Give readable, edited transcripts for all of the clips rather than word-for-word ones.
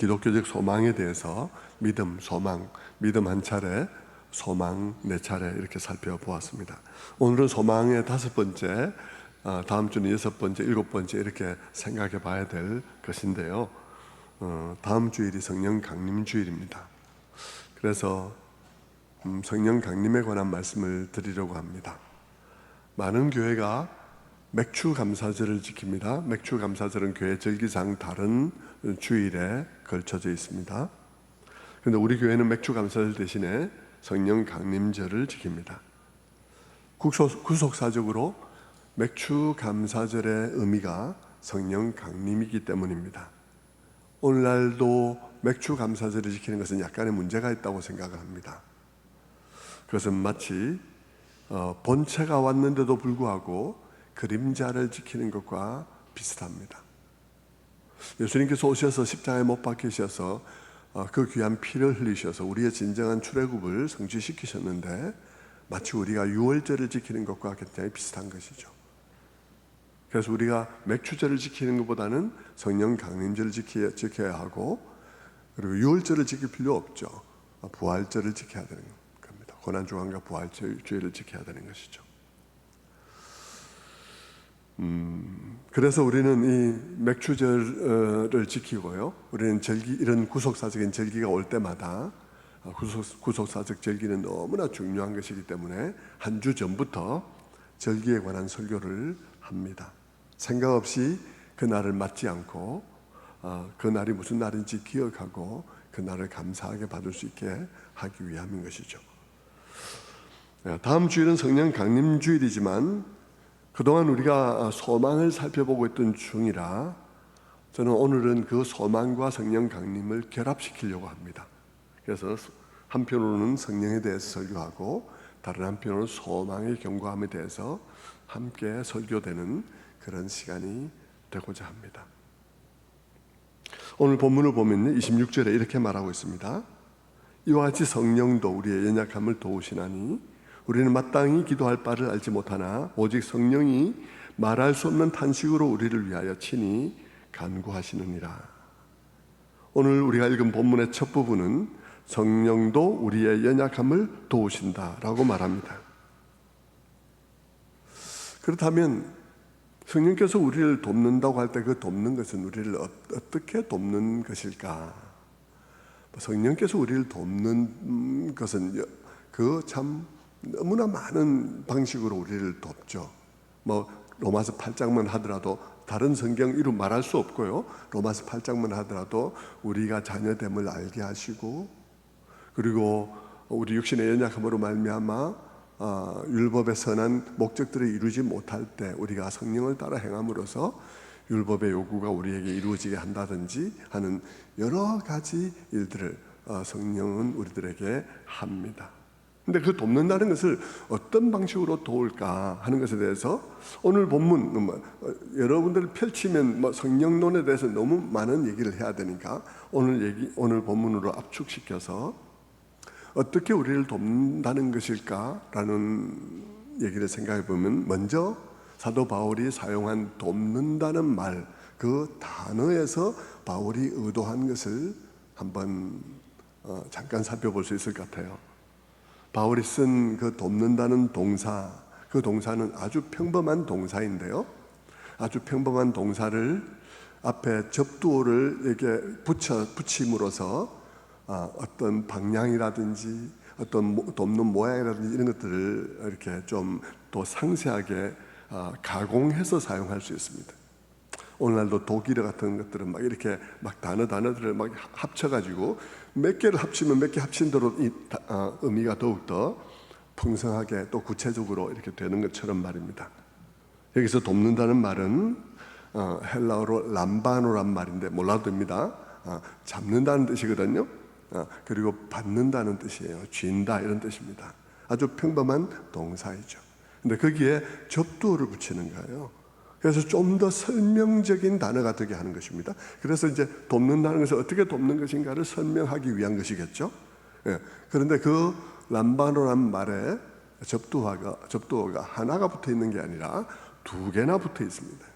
기독교적 소망에 대해서 믿음, 소망, 믿음 한 차례, 소망 네 차례 이렇게 살펴보았습니다. 오늘은 소망의 5번째, 다음 주는 6번째, 7번째 이렇게 생각해 봐야 될 것인데요. 다음 주일이 성령 강림 주일입니다. 그래서 성령 강림에 관한 말씀을 드리려고 합니다. 많은 교회가 맥주 감사절을 지킵니다. 맥주 감사절은 교회 절기상 다른 주일에 걸쳐져 있습니다. 그런데 우리 교회는 맥주 감사절 대신에 성령 강림절을 지킵니다. 구속사적으로 맥주 감사절의 의미가 성령 강림이기 때문입니다. 오늘날도 맥주 감사절을 지키는 것은 약간의 문제가 있다고 생각을 합니다. 그것은 마치 본체가 왔는데도 불구하고 그림자를 지키는 것과 비슷합니다. 예수님께서 오셔서 십자가에 못 박히셔서 그 귀한 피를 흘리셔서 우리의 진정한 출애굽을 성취시키셨는데 마치 우리가 유월절을 지키는 것과 굉장히 비슷한 것이죠. 그래서 우리가 맥주절을 지키는 것보다는 성령 강림절을 지켜야 하고, 그리고 유월절을 지킬 필요 없죠. 부활절을 지켜야 되는 겁니다. 고난주간과 부활주일을 지켜야 되는 것이죠. 그래서 우리는 이 맥주절을 지키고요. 우리는 이런 구속사적인 절기가 올 때마다 구속사적 절기는 너무나 중요한 것이기 때문에 한 주 전부터 절기에 관한 설교를 합니다. 생각 없이 그 날을 맞지 않고 그 날이 무슨 날인지 기억하고 그 날을 감사하게 받을 수 있게 하기 위함인 것이죠. 다음 주일은 성령 강림 주일이지만 그동안 우리가 소망을 살펴보고 있던 중이라 저는 오늘은 그 소망과 성령 강림을 결합시키려고 합니다. 그래서 한편으로는 성령에 대해서 설교하고 다른 한편으로는 소망의 경고함에 대해서 함께 설교되는 그런 시간이 되고자 합니다. 오늘 본문을 보면 26절에 이렇게 말하고 있습니다. 이와 같이 성령도 우리의 연약함을 도우시나니 우리는 마땅히 기도할 바를 알지 못하나 오직 성령이 말할 수 없는 탄식으로 우리를 위하여 친히 간구하시느니라. 오늘 우리가 읽은 본문의 첫 부분은 성령도 우리의 연약함을 도우신다라고 말합니다. 그렇다면 성령께서 우리를 돕는다고 할 때 그 돕는 것은 우리를 어떻게 돕는 것일까? 성령께서 우리를 돕는 것은 참 너무나 많은 방식으로 우리를 돕죠. 로마서 8장만 하더라도 다른 성경 이루 말할 수 없고요. 로마서 8장만 하더라도 우리가 자녀됨을 알게 하시고, 그리고 우리 육신의 연약함으로 말미암아 율법의 선한 목적들을 이루지 못할 때 우리가 성령을 따라 행함으로써 율법의 요구가 우리에게 이루어지게 한다든지 하는 여러 가지 일들을 성령은 우리들에게 합니다. 근데 그 돕는다는 것을 어떤 방식으로 도울까 하는 것에 대해서 오늘 본문 여러분들 펼치면 성령론에 대해서 너무 많은 얘기를 해야 되니까 오늘 본문으로 압축시켜서 어떻게 우리를 돕는다는 것일까라는 얘기를 생각해 보면, 먼저 사도 바울이 사용한 돕는다는 말, 그 단어에서 바울이 의도한 것을 한번 잠깐 살펴볼 수 있을 것 같아요. 바울이 쓴 그 돕는다는 동사, 그 동사는 아주 평범한 동사인데요. 아주 평범한 동사를 앞에 접두어를 이렇게 붙임으로써 어떤 방향이라든지 어떤 돕는 모양이라든지 이런 것들을 이렇게 좀 더 상세하게 가공해서 사용할 수 있습니다. 오늘날도 독일어 같은 것들은 이렇게 단어들을 합쳐가지고 몇 개를 합치면 몇 개 합친 대로 의미가 더욱더 풍성하게 또 구체적으로 이렇게 되는 것처럼 말입니다. 여기서 돕는다는 말은 헬라어로 람바노란 말인데 몰라도 됩니다. 잡는다는 뜻이거든요. 그리고 받는다는 뜻이에요. 쥔다 이런 뜻입니다. 아주 평범한 동사이죠. 근데 거기에 접두어를 붙이는 거예요. 그래서 좀 더 설명적인 단어가 되게 하는 것입니다. 그래서 이제 돕는다는 것을 어떻게 돕는 것인가를 설명하기 위한 것이겠죠. 그런데 그 람바노란 말에 접두어가 하나가 붙어 있는 게 아니라 2개나 붙어 있습니다.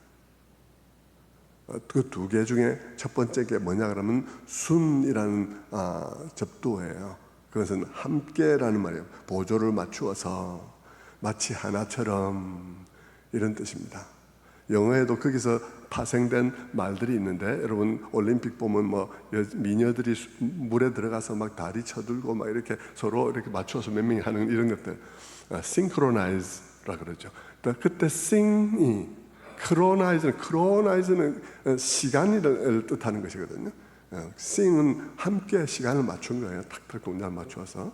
그 두 개 중에 첫 번째 게 뭐냐 그러면 순이라는 접두어예요. 그것은 함께라는 말이에요. 보조를 맞추어서 마치 하나처럼 이런 뜻입니다. 영어에도 거기서 파생된 말들이 있는데, 여러분 올림픽 보면 뭐 미녀들이 물에 들어가서 막 다리 쳐들고 막 이렇게 서로 이렇게 맞춰서 몇 명이 하는 이런 것들, synchronize라 그러죠. 그때 sing이 크로나이즈는 시간을 뜻하는 것이거든요. sing은 함께 시간을 맞춘 거예요. 탁탁 동작을 맞추어서.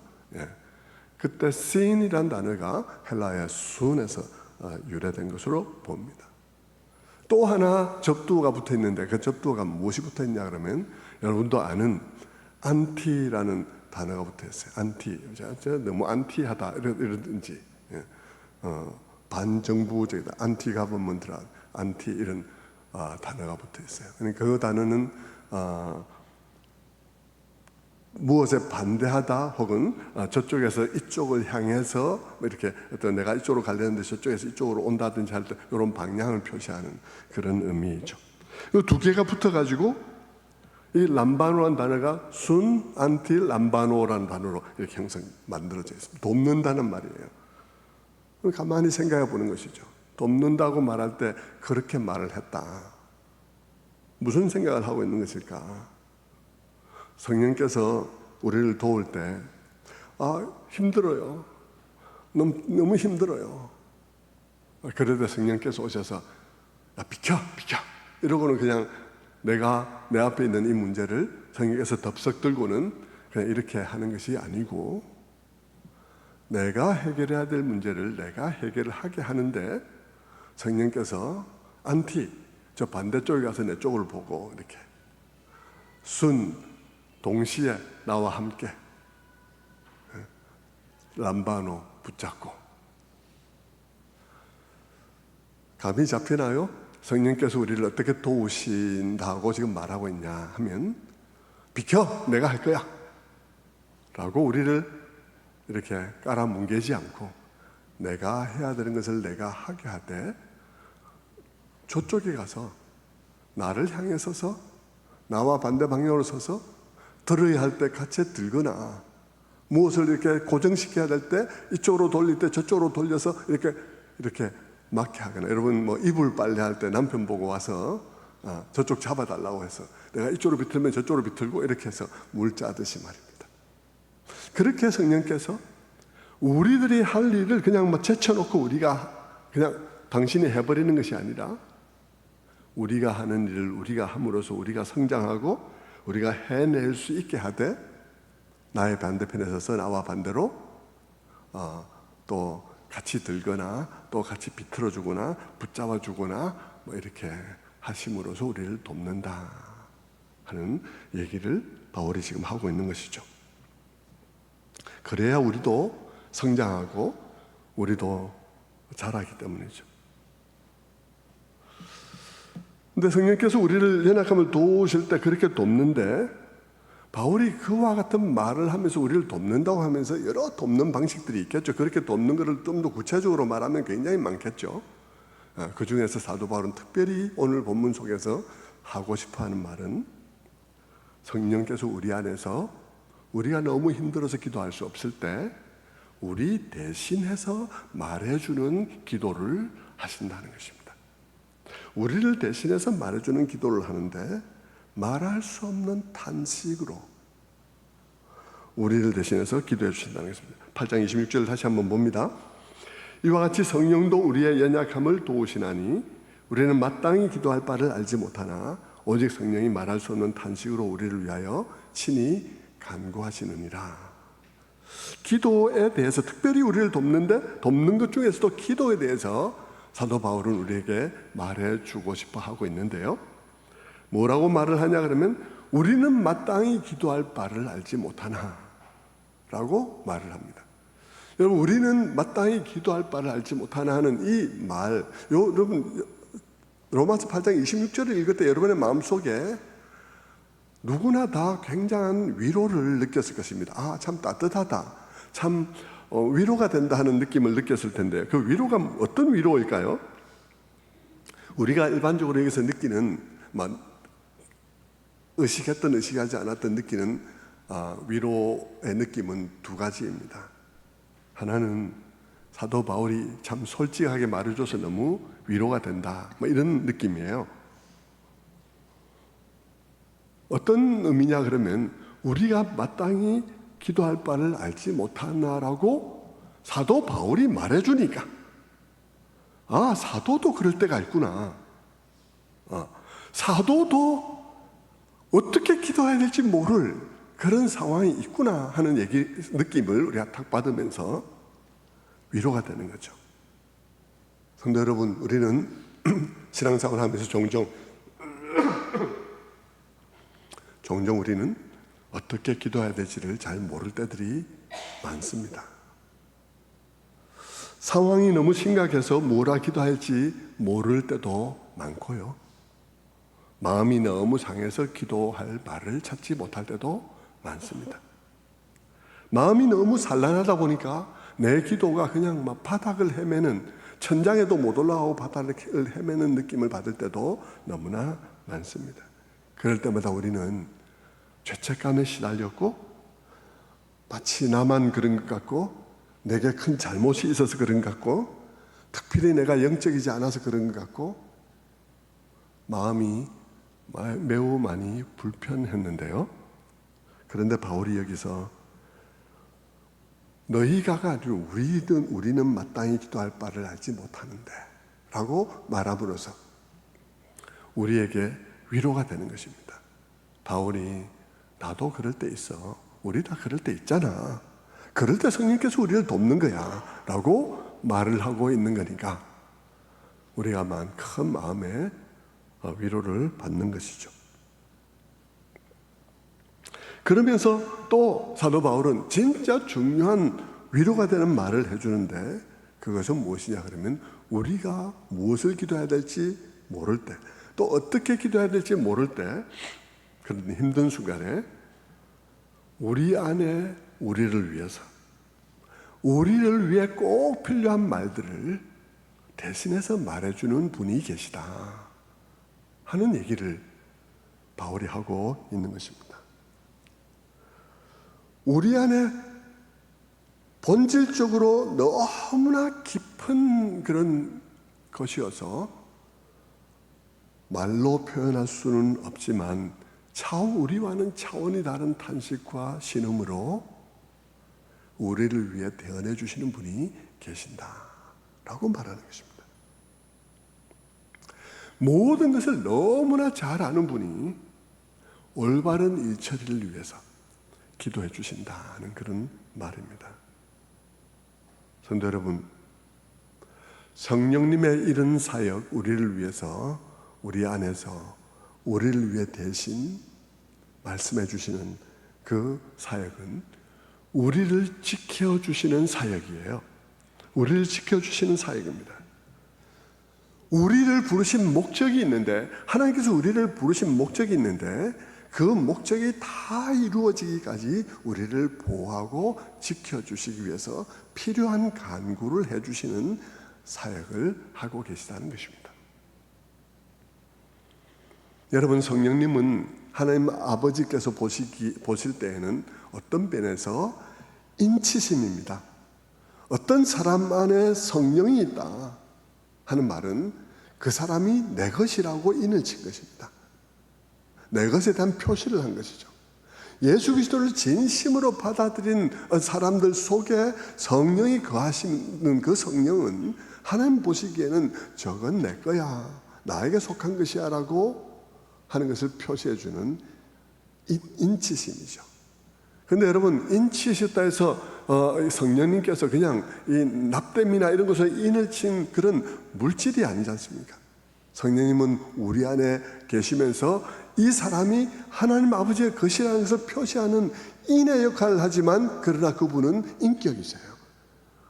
그때 sing이란 단어가 헬라의 순에서 유래된 것으로 봅니다. 또 하나 접두어가 붙어 있는데, 그 접두어가 무엇이 붙어 있냐 그러면 여러분도 아는 안티라는 단어가 붙어 있어요. 안티, 너무 안티하다 이러든지 반정부적이다, 안티 가버먼트라, 안티 이런 단어가 붙어 있어요. 그러니까 그 단어는 무엇에 반대하다 혹은 저쪽에서 이쪽을 향해서 이렇게 어떤 내가 이쪽으로 가려는데 저쪽에서 이쪽으로 온다든지 할 때 이런 방향을 표시하는 그런 의미죠. 이 두 개가 붙어가지고 이 람바노라는 단어가 순, 안티, 람바노라는 단어로 이렇게 만들어져 있습니다. 돕는다는 말이에요. 가만히 생각해 보는 것이죠. 돕는다고 말할 때 그렇게 말을 했다. 무슨 생각을 하고 있는 것일까? 성령께서 우리를 도울 때 힘들어요. 너무 힘들어요. 그래도 성령께서 오셔서 비켜 이러고는 그냥 내가 내 앞에 있는 이 문제를 성령께서 덥석 들고는 그냥 이렇게 하는 것이 아니고, 내가 해결해야 될 문제를 내가 해결을 하게 하는데 성령께서 안티, 저 반대쪽에 가서 내 쪽을 보고 이렇게 순, 동시에 나와 함께 람바노 붙잡고. 감이 잡히나요? 성령께서 우리를 어떻게 도우신다고 지금 말하고 있냐 하면, 비켜, 내가 할 거야 라고 우리를 이렇게 깔아뭉개지 않고 내가 해야 되는 것을 내가 하게 하되, 저쪽에 가서 나를 향해 서서 나와 반대 방향으로 서서 들어야 할 때 같이 들거나, 무엇을 이렇게 고정시켜야 될 때 이쪽으로 돌릴 때 저쪽으로 돌려서 이렇게 맞게 하거나, 여러분 뭐 이불 빨래할 때 남편 보고 와서 저쪽 잡아달라고 해서 내가 이쪽으로 비틀면 저쪽으로 비틀고 이렇게 해서 물 짜듯이 말입니다. 그렇게 성령께서 우리들이 할 일을 그냥 뭐 제쳐놓고 우리가 그냥 당신이 해버리는 것이 아니라, 우리가 하는 일을 우리가 함으로써 우리가 성장하고 우리가 해낼 수 있게 하되, 나의 반대편에 서서 나와 반대로 또 같이 들거나 또 같이 비틀어주거나 붙잡아주거나 뭐 이렇게 하심으로써 우리를 돕는다 하는 얘기를 바울이 지금 하고 있는 것이죠. 그래야 우리도 성장하고 우리도 자라기 때문이죠. 근데 성령께서 우리를 연약함을 도우실 때 그렇게 돕는데, 바울이 그와 같은 말을 하면서 우리를 돕는다고 하면서 여러 돕는 방식들이 있겠죠. 그렇게 돕는 것을 좀 더 구체적으로 말하면 굉장히 많겠죠. 그 중에서 사도 바울은 특별히 오늘 본문 속에서 하고 싶어하는 말은, 성령께서 우리 안에서 우리가 너무 힘들어서 기도할 수 없을 때 우리 대신해서 말해주는 기도를 하신다는 것입니다. 우리를 대신해서 말해주는 기도를 하는데, 말할 수 없는 탄식으로 우리를 대신해서 기도해 주신다는 것입니다. 8장 26절 다시 한번 봅니다. 이와 같이 성령도 우리의 연약함을 도우시나니 우리는 마땅히 기도할 바를 알지 못하나 오직 성령이 말할 수 없는 탄식으로 우리를 위하여 친히 간구하시느니라. 기도에 대해서 특별히 우리를 돕는 것 중에서도 기도에 대해서 사도 바울은 우리에게 말해주고 싶어 하고 있는데요. 뭐라고 말을 하냐 그러면, 우리는 마땅히 기도할 바를 알지 못하나 라고 말을 합니다. 여러분, 우리는 마땅히 기도할 바를 알지 못하나 하는 이 말, 여러분 로마서 8장 26절을 읽을 때 여러분의 마음속에 누구나 다 굉장한 위로를 느꼈을 것입니다. 참 따뜻하다, 참 위로가 된다 하는 느낌을 느꼈을 텐데, 그 위로가 어떤 위로일까요? 우리가 일반적으로 여기서 느끼는 의식했던 의식하지 않았던 느끼는 위로의 느낌은 두 가지입니다. 하나는 사도 바울이 참 솔직하게 말해줘서 너무 위로가 된다, 이런 느낌이에요. 어떤 의미냐 그러면 우리가 마땅히 기도할 바를 알지 못하나라고 사도 바울이 말해주니까 사도도 그럴 때가 있구나, 사도도 어떻게 기도해야 될지 모를 그런 상황이 있구나 하는 느낌을 우리가 탁 받으면서 위로가 되는 거죠. 성도 여러분, 우리는 신앙생활을 하면서 종종 우리는 어떻게 기도해야 될지를 잘 모를 때들이 많습니다. 상황이 너무 심각해서 뭐라 기도할지 모를 때도 많고요. 마음이 너무 상해서 기도할 말을 찾지 못할 때도 많습니다. 마음이 너무 산란하다 보니까 내 기도가 그냥 막 바닥을 헤매는, 천장에도 못 올라가고 바닥을 헤매는 느낌을 받을 때도 너무나 많습니다. 그럴 때마다 우리는 죄책감에 시달렸고 마치 나만 그런 것 같고 내게 큰 잘못이 있어서 그런 것 같고 특별히 내가 영적이지 않아서 그런 것 같고 마음이 매우 많이 불편했는데요. 그런데 바울이 여기서 너희가 아니라 우리는 마땅히 기도할 바를 알지 못하는데 라고 말함으로써 우리에게 위로가 되는 것입니다. 바울이 나도 그럴 때 있어, 우리 다 그럴 때 있잖아, 그럴 때 성령께서 우리를 돕는 거야 라고 말을 하고 있는 거니까 우리가 큰 마음의 위로를 받는 것이죠. 그러면서 또 사도 바울은 진짜 중요한 위로가 되는 말을 해주는데 그것은 무엇이냐 그러면 우리가 무엇을 기도해야 될지 모를 때, 또 어떻게 기도해야 될지 모를 때, 그런 힘든 순간에 우리 안에 우리를 위해서, 우리를 위해 꼭 필요한 말들을 대신해서 말해주는 분이 계시다 하는 얘기를 바울이 하고 있는 것입니다. 우리 안에 본질적으로 너무나 깊은 그런 것이어서 말로 표현할 수는 없지만 우리와는 차원이 다른 탄식과 신음으로 우리를 위해 대언해 주시는 분이 계신다라고 말하는 것입니다. 모든 것을 너무나 잘 아는 분이 올바른 일처리를 위해서 기도해 주신다는 그런 말입니다. 성도 여러분, 성령님의 이런 사역, 우리를 위해서, 우리 안에서 우리를 위해 대신 말씀해 주시는 그 사역은 우리를 지켜주시는 사역이에요. 우리를 지켜주시는 사역입니다. 우리를 부르신 목적이 있는데, 하나님께서 우리를 부르신 목적이 있는데 그 목적이 다 이루어지기까지 우리를 보호하고 지켜주시기 위해서 필요한 간구를 해주시는 사역을 하고 계시다는 것입니다. 여러분, 성령님은 하나님 아버지께서 보실 때에는 어떤 면에서 인치심입니다. 어떤 사람 안에 성령이 있다 하는 말은 그 사람이 내 것이라고 인을 친 것입니다. 내 것에 대한 표시를 한 것이죠. 예수 그리스도를 진심으로 받아들인 사람들 속에 성령이 거하시는 그 성령은 하나님 보시기에는 저건 내 거야, 나에게 속한 것이야 라고 하는 것을 표시해 주는 인치심이죠. 그런데 여러분, 인치셨다 해서 성령님께서 그냥 이 납땜이나 이런 것을 인을 친 그런 물질이 아니지 않습니까? 성령님은 우리 안에 계시면서 이 사람이 하나님 아버지의 것이라는 것을 표시하는 인의 역할을 하지만 그러나 그분은 인격이세요.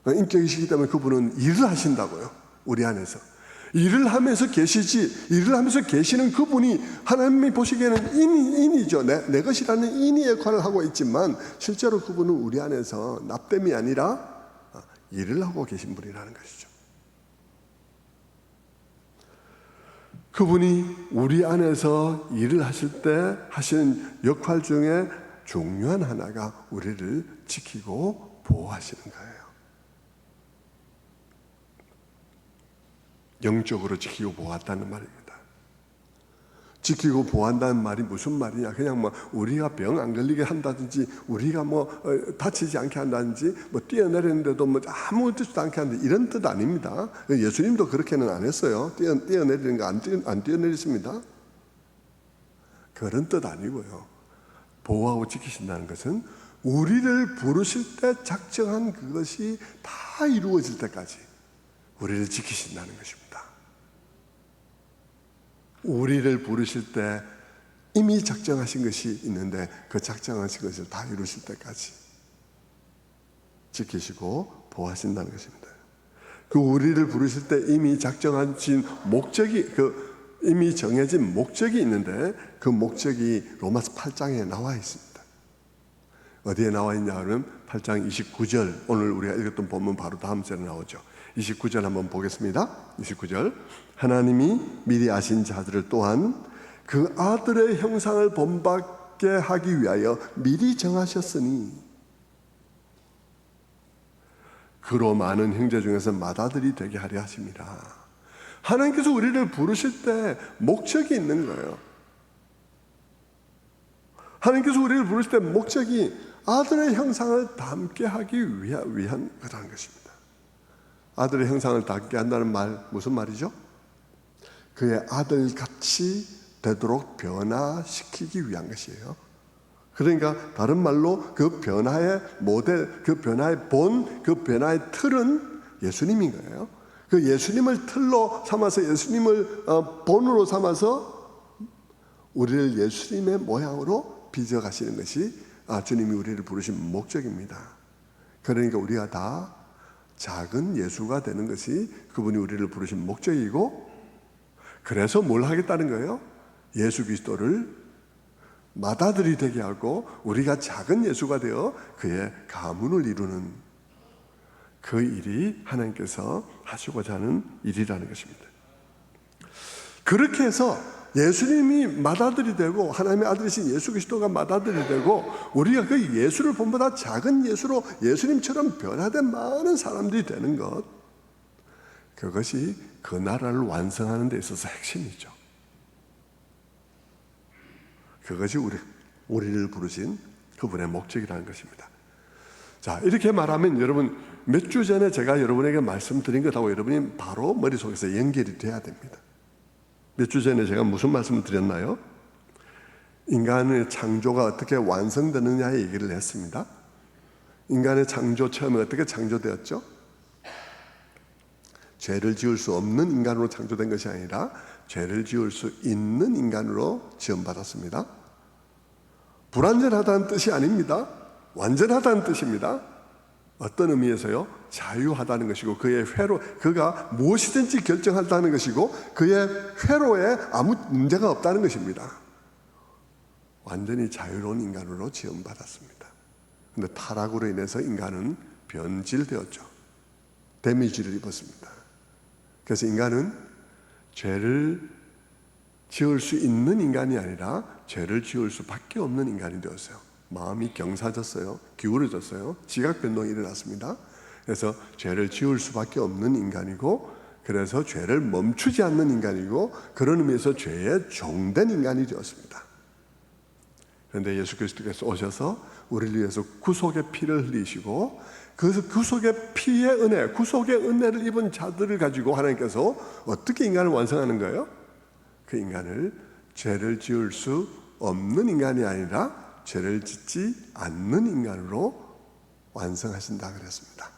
인격이시기 때문에 그분은 일을 하신다고요. 우리 안에서 일을 하면서 계시지, 일을 하면서 계시는 그분이 하나님이 보시기에는 인이죠. 내 것이라는 인의 역할을 하고 있지만 실제로 그분은 우리 안에서 납땜이 아니라 일을 하고 계신 분이라는 것이죠. 그분이 우리 안에서 일을 하실 때 하시는 역할 중에 중요한 하나가 우리를 지키고 보호하시는 거예요. 영적으로 지키고 보호한다는 말입니다. 지키고 보호한다는 말이 무슨 말이냐? 그냥 뭐 우리가 병 안 걸리게 한다든지, 우리가 뭐 다치지 않게 한다든지, 뭐 뛰어내리는데도 뭐 아무 뜻도 않게 한다, 이런 뜻 아닙니다. 예수님도 그렇게는 안 했어요. 뛰어내리는 거 안 뛰어내리십니다. 그런 뜻 아니고요. 보호하고 지키신다는 것은 우리를 부르실 때 작정한 그것이 다 이루어질 때까지 우리를 지키신다는 것입니다. 우리를 부르실 때 이미 작정하신 것이 있는데 그 작정하신 것을 다 이루실 때까지 지키시고 보호하신다는 것입니다. 그 우리를 부르실 때 이미 작정하신 목적이, 이미 정해진 목적이 있는데 그 목적이 로마서 8장에 나와 있습니다. 어디에 나와 있냐 하면 8장 29절, 오늘 우리가 읽었던 본문 바로 다음 절에 나오죠. 29절 한번 보겠습니다. 29절, 하나님이 미리 아신 자들을 또한 그 아들의 형상을 본받게 하기 위하여 미리 정하셨으니 그로 많은 형제 중에서 맏아들이 되게 하려 하심이라. 하나님께서 우리를 부르실 때 목적이 있는 거예요. 하나님께서 우리를 부르실 때 목적이 아들의 형상을 닮게 하기 위한 거라는 것입니다. 아들의 형상을 닮게 한다는 말, 무슨 말이죠? 그의 아들같이 되도록 변화시키기 위한 것이에요. 그러니까 다른 말로 그 변화의 모델, 그 변화의 본, 그 변화의 틀은 예수님인 거예요. 그 예수님을 틀로 삼아서, 예수님을 본으로 삼아서 우리를 예수님의 모양으로 빚어가시는 것이 주님이 우리를 부르신 목적입니다. 그러니까 우리가 다 작은 예수가 되는 것이 그분이 우리를 부르신 목적이고, 그래서 뭘 하겠다는 거예요? 예수 그리스도를 맏아들이 되게 하고 우리가 작은 예수가 되어 그의 가문을 이루는 그 일이 하나님께서 하시고자 하는 일이라는 것입니다. 그렇게 해서 예수님이 맏아들이 되고 하나님의 아들이신 예수 그리스도가 맏아들이 되고 우리가 그 예수를 본보다 작은 예수로 예수님처럼 변화된 많은 사람들이 되는 것, 그것이 그 나라를 완성하는 데 있어서 핵심이죠. 그것이 우리를 부르신 그분의 목적이라는 것입니다. 자, 이렇게 말하면 여러분, 몇 주 전에 제가 여러분에게 말씀드린 것하고 여러분이 바로 머릿속에서 연결이 돼야 됩니다. 몇 주 전에 제가 무슨 말씀을 드렸나요? 인간의 창조가 어떻게 완성되느냐의 얘기를 했습니다. 인간의 창조, 처음에 어떻게 창조되었죠? 죄를 지을 수 없는 인간으로 창조된 것이 아니라 죄를 지을 수 있는 인간으로 지음받았습니다. 불완전하다는 뜻이 아닙니다. 완전하다는 뜻입니다. 어떤 의미에서요? 자유하다는 것이고 그의 회로, 그가 무엇이든지 결정한다는 것이고 그의 회로에 아무 문제가 없다는 것입니다. 완전히 자유로운 인간으로 지음받았습니다. 그런데 타락으로 인해서 인간은 변질되었죠. 데미지를 입었습니다. 그래서 인간은 죄를 지을 수 있는 인간이 아니라 죄를 지을 수밖에 없는 인간이 되었어요. 마음이 경사졌어요. 기울어졌어요. 지각 변동이 일어났습니다. 그래서 죄를 지을 수밖에 없는 인간이고, 그래서 죄를 멈추지 않는 인간이고, 그런 의미에서 죄에 종된 인간이 되었습니다. 그런데 예수 그리스도께서 오셔서 우리를 위해서 구속의 피를 흘리시고, 그 구속의 피의 은혜, 구속의 은혜를 입은 자들을 가지고 하나님께서 어떻게 인간을 완성하는 거예요? 그 인간을 죄를 지을 수 없는 인간이 아니라 죄를 짓지 않는 인간으로 완성하신다 그랬습니다.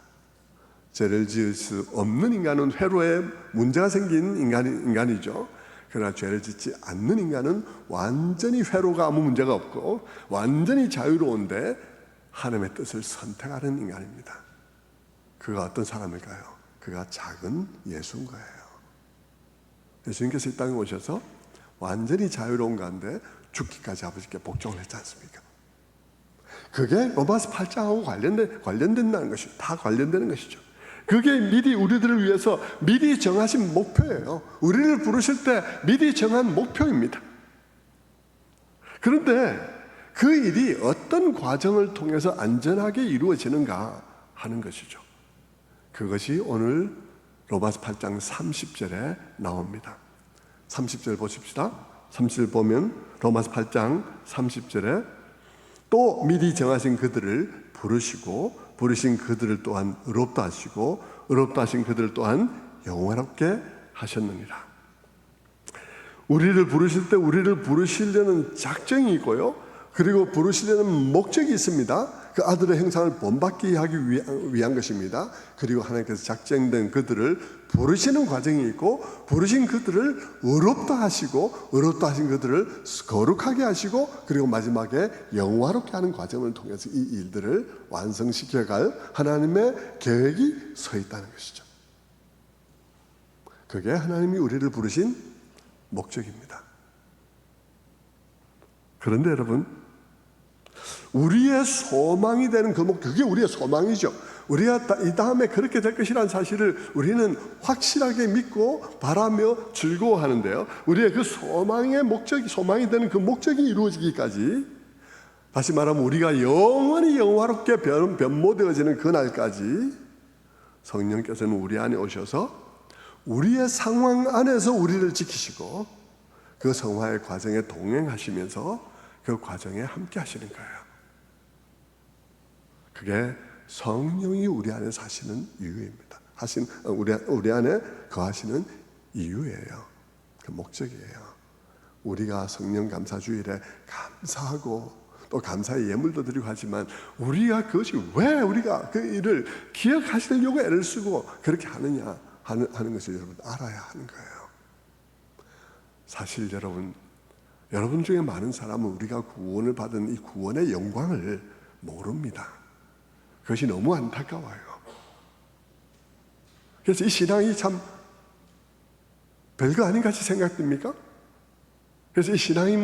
죄를 지을 수 없는 인간은 회로에 문제가 생긴 인간이죠. 그러나 죄를 짓지 않는 인간은 완전히 회로가 아무 문제가 없고 완전히 자유로운데 하나님의 뜻을 선택하는 인간입니다. 그가 어떤 사람일까요? 그가 작은 예수인 거예요. 예수님께서 이 땅에 오셔서 완전히 자유로운 가운데 죽기까지 아버지께 복종을 했지 않습니까? 그게 로마서 8장하고 관련된다는 것이 다 관련되는 것이죠. 그게 미리 우리들을 위해서 미리 정하신 목표예요. 우리를 부르실 때 미리 정한 목표입니다. 그런데 그 일이 어떤 과정을 통해서 안전하게 이루어지는가 하는 것이죠. 그것이 오늘 로마서 8장 30절에 나옵니다. 30절 보십시다. 30절 보면 로마서 8장 30절에 또 미리 정하신 그들을 부르시고 부르신 그들을 또한 의롭다 하시고 의롭다 하신 그들을 또한 영화롭게 하셨느니라. 우리를 부르실 때 우리를 부르시려는 작정이 있고요, 그리고 부르시려는 목적이 있습니다. 그 아들의 형상을 본받게 하기 위한 것입니다. 그리고 하나님께서 작정된 그들을 부르시는 과정이 있고, 부르신 그들을 의롭다 하시고 의롭다 하신 그들을 거룩하게 하시고, 그리고 마지막에 영화롭게 하는 과정을 통해서 이 일들을 완성시켜갈 하나님의 계획이 서 있다는 것이죠. 그게 하나님이 우리를 부르신 목적입니다. 그런데 여러분, 우리의 소망이 되는 그 그게 우리의 소망이죠. 우리가 이 다음에 그렇게 될 것이라는 사실을 우리는 확실하게 믿고 바라며 즐거워하는데요, 우리의 그 소망의 목적이, 소망이 되는 그 목적이 이루어지기까지, 다시 말하면 우리가 영원히 영화롭게 변모되어지는 그날까지 성령께서는 우리 안에 오셔서 우리의 상황 안에서 우리를 지키시고 그 성화의 과정에 동행하시면서 그 과정에 함께 하시는 거예요. 그게 성령이 우리 안에 사시는 이유입니다. 우리 안에 거하시는 이유예요. 그 목적이에요. 우리가 성령 감사주일에 감사하고 또 감사의 예물도 드리고 하지만, 우리가 그것이 왜 우리가 그 일을 기억하시려고 애를 쓰고 그렇게 하느냐 하는 것을 여러분 알아야 하는 거예요. 사실 여러분 중에 많은 사람은 우리가 구원을 받은 이 구원의 영광을 모릅니다. 그것이 너무 안타까워요. 그래서 이 신앙이 참 별거 아닌 같이 생각됩니까? 그래서 이 신앙이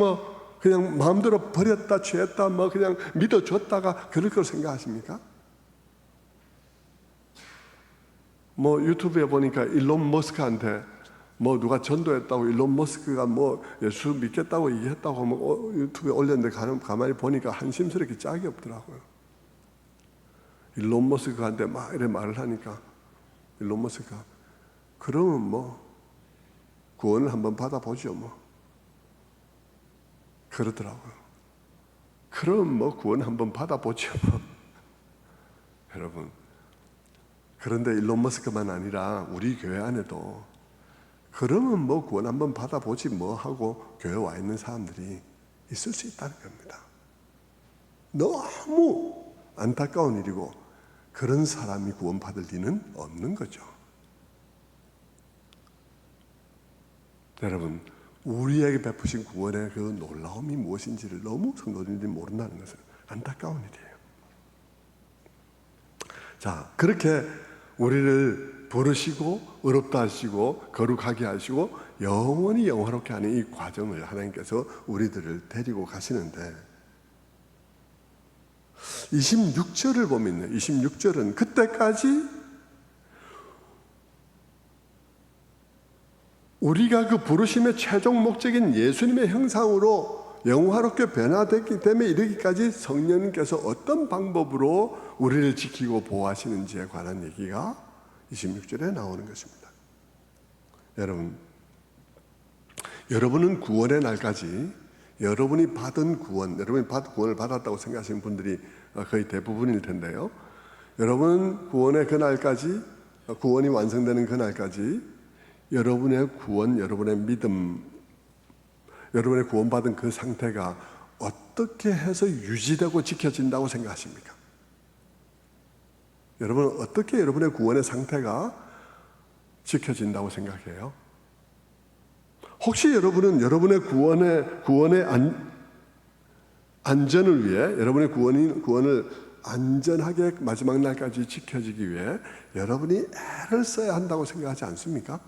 그냥 마음대로 버렸다 취했다 그냥 믿어줬다가 그럴 거로 생각하십니까? 유튜브에 보니까 일론 머스크한테 누가 전도했다고, 일론 머스크가 예수 믿겠다고 얘기했다고 유튜브에 올렸는데 가만히 보니까 한심스럽게 짝이 없더라고요. 일론 머스크한테 막 이래 말을 하니까 일론 머스크가 그러면 구원을 한번 받아보죠 그러더라고요. 그럼 구원 한번 받아보죠 여러분, 그런데 일론 머스크만 아니라 우리 교회 안에도 그러면 구원 한번 받아보지 하고 교회 와 있는 사람들이 있을 수 있다는 겁니다. 너무 안타까운 일이고, 그런 사람이 구원 받을 리는 없는 거죠. 여러분, 우리에게 베푸신 구원의 그 놀라움이 무엇인지를 너무 성도님들이 모른다는 것은 안타까운 일이에요. 자, 그렇게 우리를 부르시고 의롭다 하시고 거룩하게 하시고 영원히 영화롭게 하는 이 과정을 하나님께서 우리들을 데리고 가시는데, 26절을 보면요, 26절은 그때까지 우리가 그 부르심의 최종 목적인 예수님의 형상으로 영화롭게 변화됐기 때문에 이르기까지 성령님께서 어떤 방법으로 우리를 지키고 보호하시는지에 관한 얘기가 26절에 나오는 것입니다. 여러분은 구원의 날까지 여러분이 받은 구원, 여러분이 구원을 받았다고 생각하시는 분들이 거의 대부분일 텐데요, 여러분 구원의 그날까지, 구원이 완성되는 그날까지 여러분의 구원, 여러분의 믿음, 여러분의 구원받은 그 상태가 어떻게 해서 유지되고 지켜진다고 생각하십니까? 여러분은 어떻게 여러분의 구원의 상태가 지켜진다고 생각해요? 혹시 여러분은 여러분의 구원의 안전을 위해, 여러분의 구원을 안전하게 마지막 날까지 지켜지기 위해 여러분이 애를 써야 한다고 생각하지 않습니까?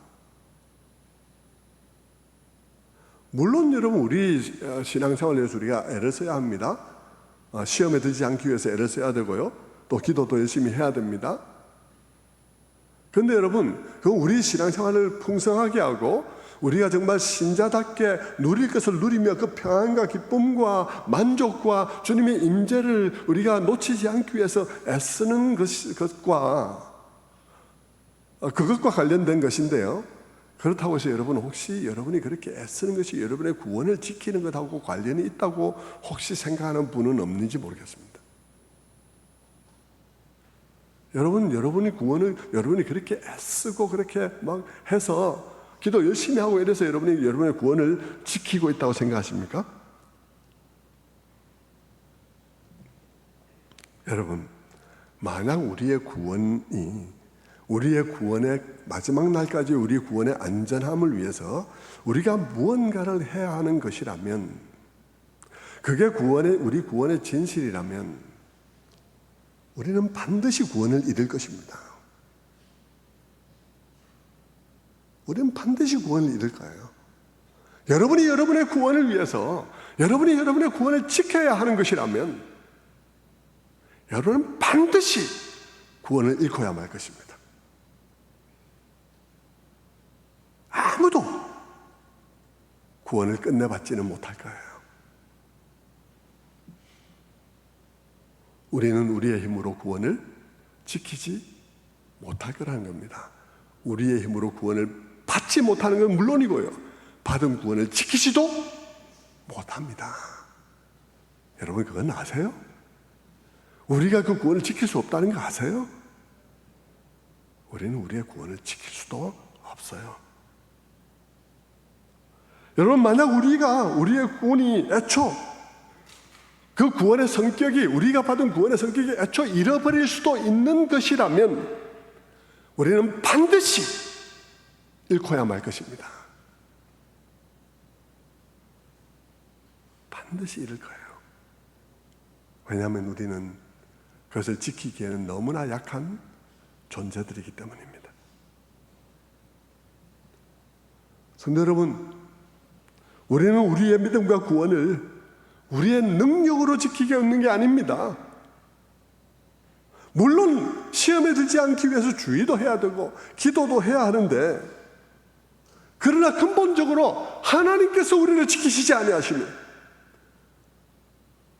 물론 여러분, 우리 신앙생활을 위해서 우리가 애를 써야 합니다. 시험에 들지 않기 위해서 애를 써야 되고요, 또 기도도 열심히 해야 됩니다. 그런데 여러분, 그 우리 신앙생활을 풍성하게 하고 우리가 정말 신자답게 누릴 것을 누리며 그 평안과 기쁨과 만족과 주님의 임재를 우리가 놓치지 않기 위해서 애쓰는 그것과 관련된 것인데요. 그렇다고 해서 여러분, 혹시 여러분이 그렇게 애쓰는 것이 여러분의 구원을 지키는 것하고 관련이 있다고 혹시 생각하는 분은 없는지 모르겠습니다. 여러분이 구원을 여러분이 그렇게 애쓰고 그렇게 막 해서 기도 열심히 하고 이래서 여러분이 여러분의 구원을 지키고 있다고 생각하십니까? 여러분, 만약 우리의 구원의 마지막 날까지 우리의 구원의 안전함을 위해서 우리가 무언가를 해야 하는 것이라면, 그게 우리 구원의 진실이라면 우리는 반드시 구원을 이룰 것입니다. 우리는 반드시 구원을 이룰 거예요. 여러분이 여러분의 구원을 위해서 여러분이 여러분의 구원을 지켜야 하는 것이라면 여러분은 반드시 구원을 잃고야 말 것입니다. 아무도 구원을 끝내받지는 못할 거예요. 우리는 우리의 힘으로 구원을 지키지 못할 거라는 겁니다. 우리의 힘으로 구원을 받지 못하는 건 물론이고요, 받은 구원을 지키지도 못합니다. 여러분, 그건 아세요? 우리가 그 구원을 지킬 수 없다는 거 아세요? 우리는 우리의 구원을 지킬 수도 없어요. 여러분, 만약 우리의 구원이 그 구원의 성격이, 우리가 받은 구원의 성격이 애초 잃어버릴 수도 있는 것이라면 우리는 반드시 잃고야 말 것입니다. 반드시 잃을 거예요. 왜냐하면 우리는 그것을 지키기에는 너무나 약한 존재들이기 때문입니다. 성도 여러분, 우리는 우리의 믿음과 구원을 우리의 능력으로 지키게 얻는 게 아닙니다. 물론 시험에 들지 않기 위해서 주의도 해야 되고 기도도 해야 하는데, 그러나 근본적으로 하나님께서 우리를 지키시지 아니하시면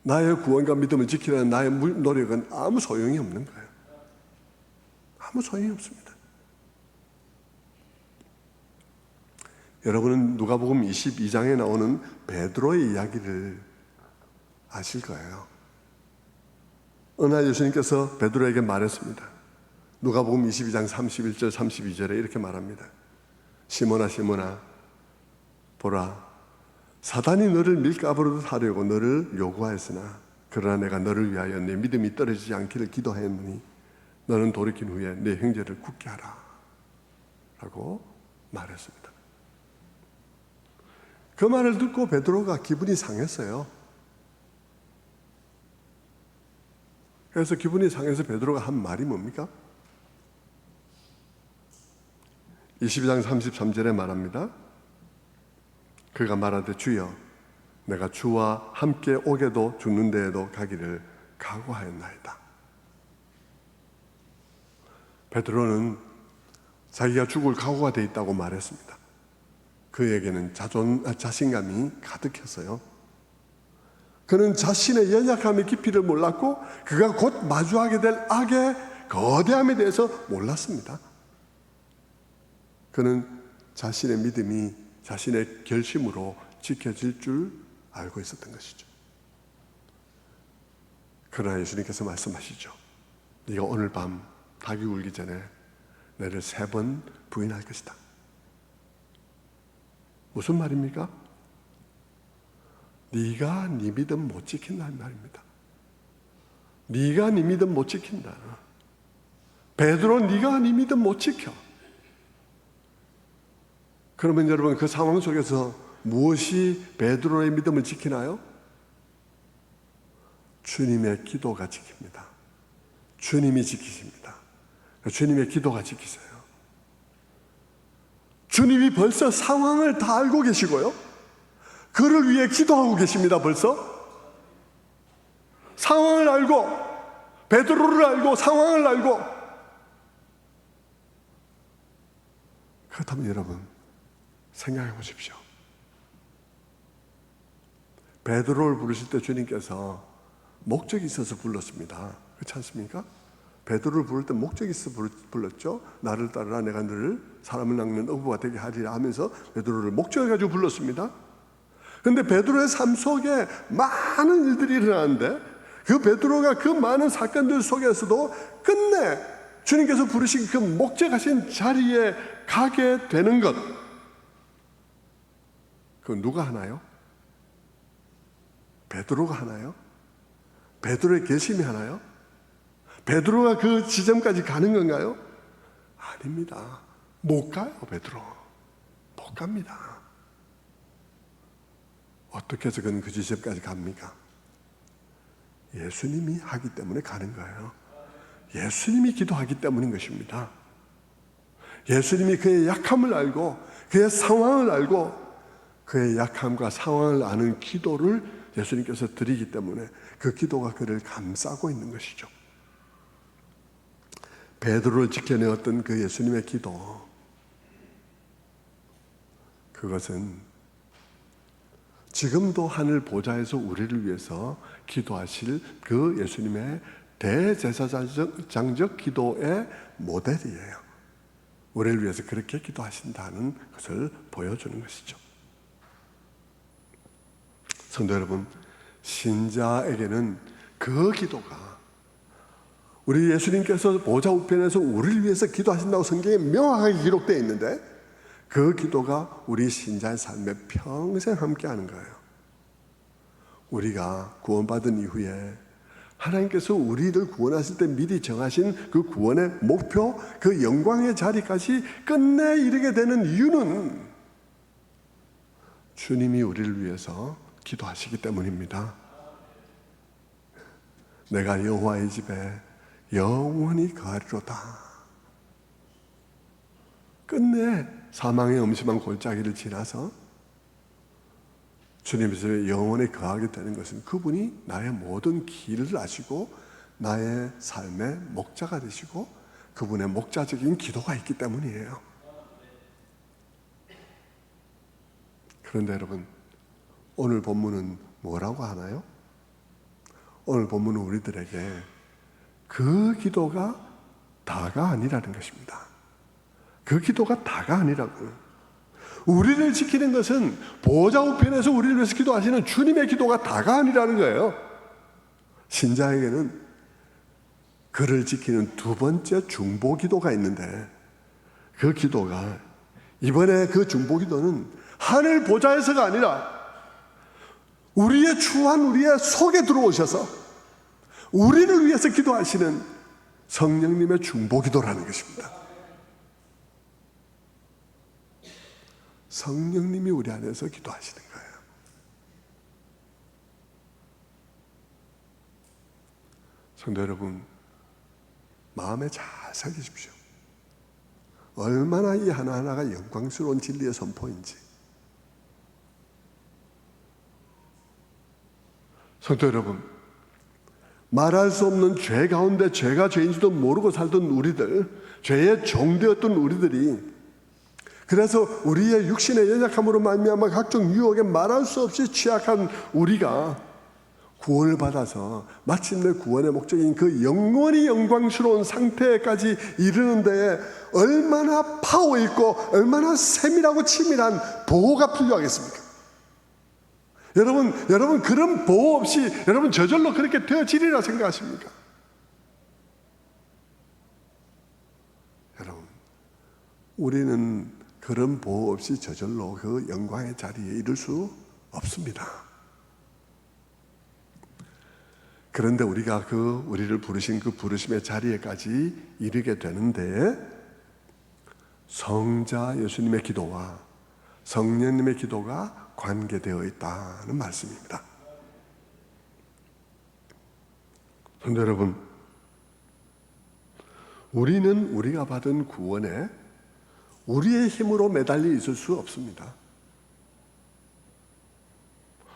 나의 구원과 믿음을 지키려는 나의 노력은 아무 소용이 없는 거예요. 아무 소용이 없습니다. 여러분은 누가복음 22장에 나오는 베드로의 이야기를 아실 거예요. 어느 날 예수님께서 베드로에게 말했습니다. 누가복음 22장 31절 32절에 이렇게 말합니다. 시몬아 시몬아, 보라, 사단이 너를 밀가부르듯 하려고 너를 요구하였으나 그러나 내가 너를 위하여 내 믿음이 떨어지지 않기를 기도하였느니 너는 돌이킨 후에 내 형제를 굳게 하라 라고 말했습니다. 그 말을 듣고 베드로가 기분이 상했어요. 그래서 기분이 상해서 베드로가 한 말이 뭡니까? 22장 33절에 말합니다. 그가 말하되 주여, 내가 주와 함께 오게도 죽는 데에도 가기를 각오하였나이다. 베드로는 자기가 죽을 각오가 되어 있다고 말했습니다. 그에게는 자신감이 가득했어요. 그는 자신의 연약함의 깊이를 몰랐고 그가 곧 마주하게 될 악의 거대함에 대해서 몰랐습니다. 그는 자신의 믿음이 자신의 결심으로 지켜질 줄 알고 있었던 것이죠. 그러나 예수님께서 말씀하시죠. 네가 오늘 밤 닭이 울기 전에 나를 3번 부인할 것이다. 무슨 말입니까? 네가 네 믿음 못 지킨다는 말입니다. 네가 네 믿음 못 지킨다. 베드로, 네가 네 믿음 못 지켜. 그러면 여러분, 그 상황 속에서 무엇이 베드로의 믿음을 지키나요? 주님의 기도가 지킵니다. 주님이 지키십니다. 주님의 기도가 지키세요. 주님이 벌써 상황을 다 알고 계시고요, 그를 위해 기도하고 계십니다. 벌써 상황을 알고, 베드로를 알고 상황을 알고 그렇다면 여러분 생각해 보십시오. 베드로를 부르실 때 주님께서 목적이 있어서 불렀습니다. 그렇지 않습니까? 베드로를 부를 때 목적이 있어서 불렀죠. 나를 따르라, 내가 너를 사람을 낚는 어부가 되게 하리라 하면서 베드로를 목적을 가지고 불렀습니다. 그런데 베드로의 삶 속에 많은 일들이 일어나는데 그 베드로가 그 많은 사건들 속에서도 끝내 주님께서 부르신 그 목적하신 자리에 가게 되는 것, 그건 누가 하나요? 베드로가 하나요? 베드로의 결심이 하나요? 베드로가 그 지점까지 가는 건가요? 아닙니다. 못 가요, 베드로. 못 갑니다. 어떻게 해서 그는 그 지점까지 갑니까? 예수님이 하기 때문에 가는 거예요. 예수님이 기도하기 때문인 것입니다. 예수님이 그의 약함을 알고 그의 상황을 알고 그의 약함과 상황을 아는 기도를 예수님께서 드리기 때문에 그 기도가 그를 감싸고 있는 것이죠. 베드로를 지켜내었던 그 예수님의 기도, 그것은 지금도 하늘 보좌에서 우리를 위해서 기도하실 그 예수님의 대제사장적 기도의 모델이에요. 우리를 위해서 그렇게 기도하신다는 것을 보여주는 것이죠. 성도 여러분, 신자에게는 그 기도가, 우리 예수님께서 보좌 우편에서 우리를 위해서 기도하신다고 성경에 명확하게 기록되어 있는데 그 기도가 우리 신자의 삶에 평생 함께하는 거예요. 우리가 구원받은 이후에 하나님께서 우리를 구원하실 때 미리 정하신 그 구원의 목표, 그 영광의 자리까지 끝내 이르게 되는 이유는 주님이 우리를 위해서 기도하시기 때문입니다. 내가 여호와의 집에 영원히 거하리로다. 끝내 사망의 음침한 골짜기를 지나서 주님 집에 영원히 거하게 되는 것은 그분이 나의 모든 길을 아시고 나의 삶의 목자가 되시고 그분의 목자적인 기도가 있기 때문이에요. 그런데 여러분, 오늘 본문은 뭐라고 하나요? 오늘 본문은 우리들에게 그 기도가 다가 아니라는 것입니다. 그 기도가 다가 아니라고요. 우리를 지키는 것은 보좌 우편에서 우리를 위해서 기도하시는 주님의 기도가 다가 아니라는 거예요. 신자에게는 그를 지키는 두 번째 중보 기도가 있는데 그 기도가, 이번에 그 중보 기도는 하늘 보좌에서가 아니라 우리의 추한 우리의 속에 들어오셔서 우리를 위해서 기도하시는 성령님의 중보 기도라는 것입니다. 성령님이 우리 안에서 기도하시는 거예요. 성도 여러분, 마음에 잘 새기십시오. 얼마나 이 하나하나가 영광스러운 진리의 선포인지. 성도 여러분, 말할 수 없는 죄 가운데 죄가 죄인지도 모르고 살던 우리들, 죄의 종되었던 우리들이, 그래서 우리의 육신의 연약함으로 말미암아 각종 유혹에 말할 수 없이 취약한 우리가 구원을 받아서 마침내 구원의 목적인 그 영원히 영광스러운 상태까지 이르는 데에 얼마나 파워 있고 얼마나 세밀하고 치밀한 보호가 필요하겠습니까? 여러분 그런 보호 없이 여러분 저절로 그렇게 되어지리라 생각하십니까? 여러분, 우리는 그런 보호 없이 저절로 그 영광의 자리에 이를 수 없습니다. 그런데 우리가 우리를 부르신 그 부르심의 자리에까지 이르게 되는데 성자 예수님의 기도와 성령님의 기도가 관계되어 있다는 말씀입니다. 성도 여러분, 우리는 우리가 받은 구원에 우리의 힘으로 매달려 있을 수 없습니다.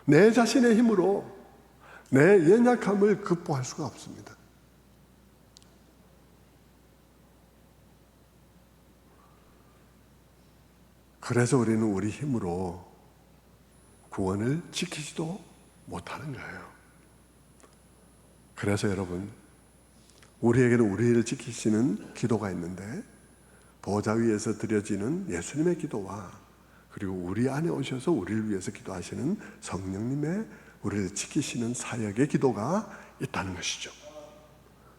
내 자신의 힘으로 내 연약함을 극복할 수가 없습니다. 그래서 우리는 우리 힘으로 구원을 지키지도 못하는 거예요. 그래서 여러분, 우리에게는 우리를 지키시는 기도가 있는데, 보좌 위에서 드려지는 예수님의 기도와 그리고 우리 안에 오셔서 우리를 위해서 기도하시는 성령님의 우리를 지키시는 사역의 기도가 있다는 것이죠.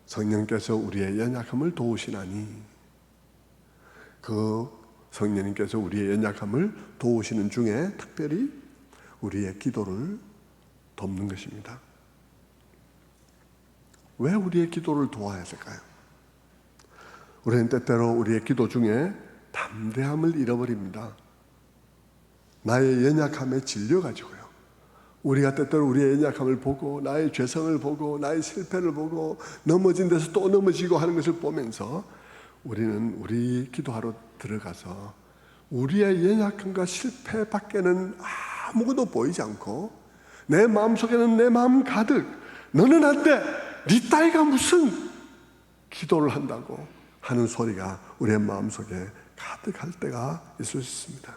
성령께서 우리의 연약함을 도우시나니, 그 성령님께서 우리의 연약함을 도우시는 중에 특별히 우리의 기도를 돕는 것입니다. 왜 우리의 기도를 도와야 될까요? 우리는 때때로 우리의 기도 중에 담대함을 잃어버립니다. 나의 연약함에 질려가지고요. 우리가 때때로 우리의 연약함을 보고, 나의 죄성을 보고, 나의 실패를 보고, 넘어진 데서 또 넘어지고 하는 것을 보면서 우리는 우리 기도하러 들어가서 우리의 연약함과 실패 밖에는 아무것도 보이지 않고, 내 마음속에는 내 마음 가득 너는 안 돼, 네 따위가 무슨 기도를 한다고 하는 소리가 우리의 마음속에 가득할 때가 있을 수 있습니다.